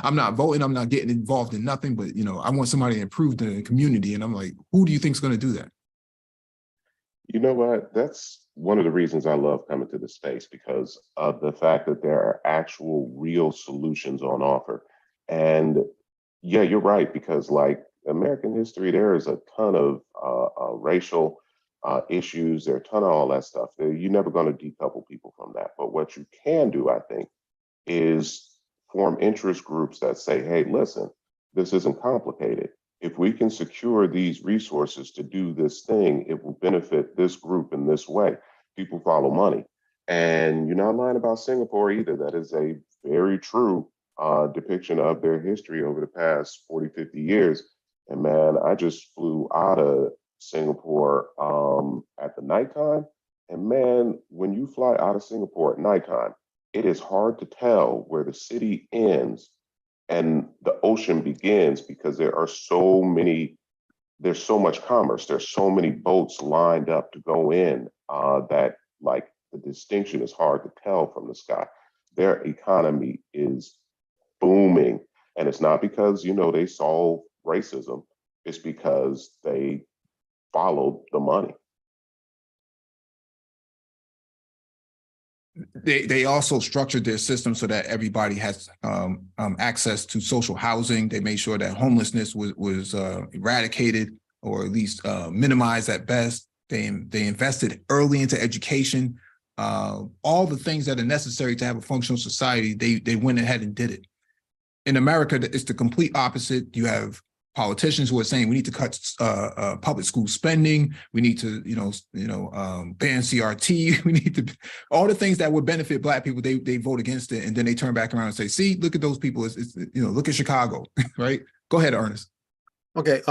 I'm not voting. I'm not getting involved in nothing, but, I want somebody to improve the community. And I'm like, who do you think is going to do that? You know what? That's one of the reasons I love coming to this space, because of the fact that there are actual real solutions on offer. And yeah, you're right, because like American history, there is a ton of racial issues. There are a ton of all that stuff. You're never going to decouple people from that. But what you can do, I think, is form interest groups that say, hey, listen, this isn't complicated. If we can secure these resources to do this thing, it will benefit this group in this way. People follow money. And you're not lying about Singapore either. That is a very true depiction of their history over the past 40, 50 years. And man, I just flew out of Singapore at the nighttime. And man, when you fly out of Singapore at nighttime, it is hard to tell where the city ends and the ocean begins, because there's so much commerce. There's so many boats lined up to go in that like the distinction is hard to tell from the sky. Their economy is booming. And it's not because, they solve racism. It's because they followed the money. They also structured their system so that everybody has access to social housing. They made sure that homelessness was eradicated, or at least minimized at best. They invested early into education. All the things that are necessary to have a functional society, they went ahead and did it. In America, it's the complete opposite. You have politicians who are saying we need to cut public school spending, we need to, ban CRT, we need to, all the things that would benefit Black people, they vote against it, and then they turn back around and say, see, look at those people, look at Chicago, right? Go ahead, Ernest. Okay,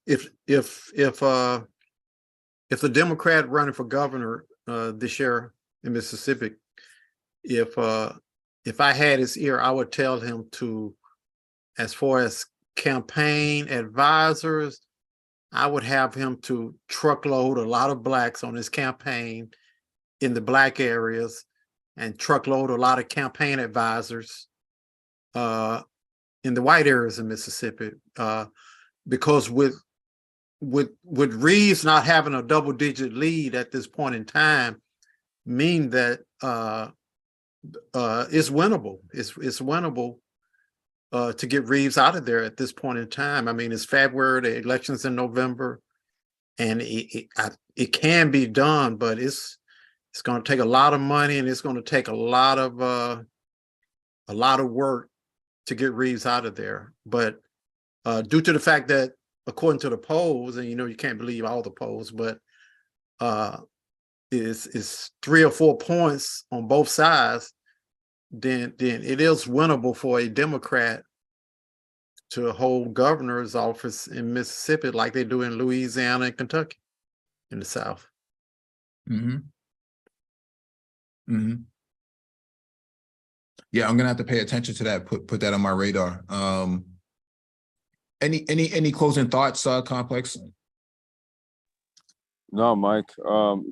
if the Democrat running for governor this year in Mississippi, if I had his ear, I would tell him to, as far as campaign advisors, I would have him to truckload a lot of Blacks on his campaign in the Black areas, and truckload a lot of campaign advisors in the white areas in Mississippi. Because with Reeves not having a double-digit lead at this point in time, mean that it's winnable. It's winnable to get Reeves out of there at this point in time. I mean, it's February, the election's in November, and it can be done, but it's going to take a lot of money, and it's going to take a lot of work to get Reeves out of there. But due to the fact that, according to the polls, and you can't believe all the polls, but it's 3 or 4 points on both sides, then it is winnable for a Democrat to hold governor's office in Mississippi like they do in Louisiana and Kentucky in the South. Mm-hmm. Mm-hmm. Yeah, I'm gonna have to pay attention to that. Put that on my radar. Any closing thoughts, Complex? No, Mike.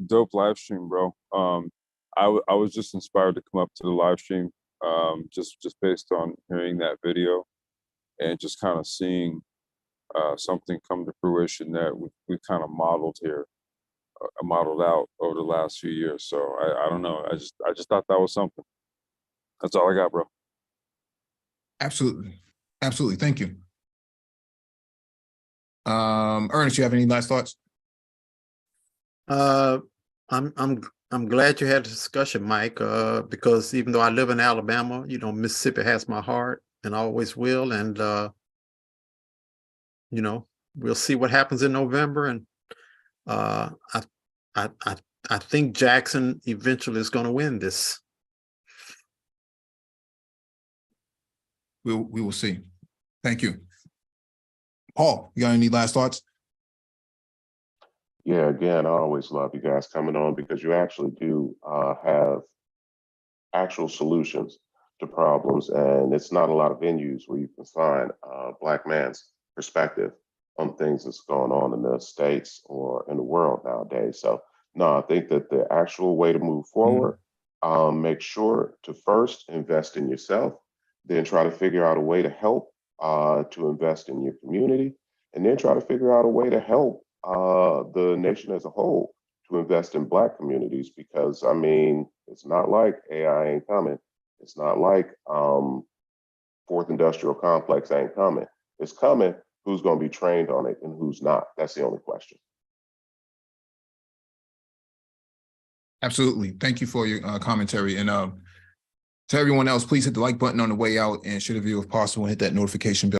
Dope live stream, bro. I was just inspired to come up to the live stream, just based on hearing that video, and just kind of seeing something come to fruition that we kind of modeled out over the last few years. So I don't know. I just thought that was something. That's all I got, bro. Absolutely, absolutely. Thank you. Ernest, you have any last thoughts? I'm glad you had a discussion, Mike, because even though I live in Alabama, Mississippi has my heart and always will. And, we'll see what happens in November. And I think Jackson eventually is going to win this. We will see. Thank you. Paul, you got any last thoughts? Yeah, again, I always love you guys coming on because you actually do have actual solutions to problems, and it's not a lot of venues where you can find a Black man's perspective on things that's going on in the States or in the world nowadays. So, no, I think that the actual way to move forward, make sure to first invest in yourself, then try to figure out a way to help to invest in your community, and then try to figure out a way to help the nation as a whole to invest in Black communities, because I mean, it's not like AI ain't coming. It's not like fourth industrial complex ain't coming. It's coming. Who's going to be trained on it and who's not? That's the only question. Absolutely. Thank you for your commentary. And to everyone else, please hit the like button on the way out, and share the video if possible, and hit that notification bell.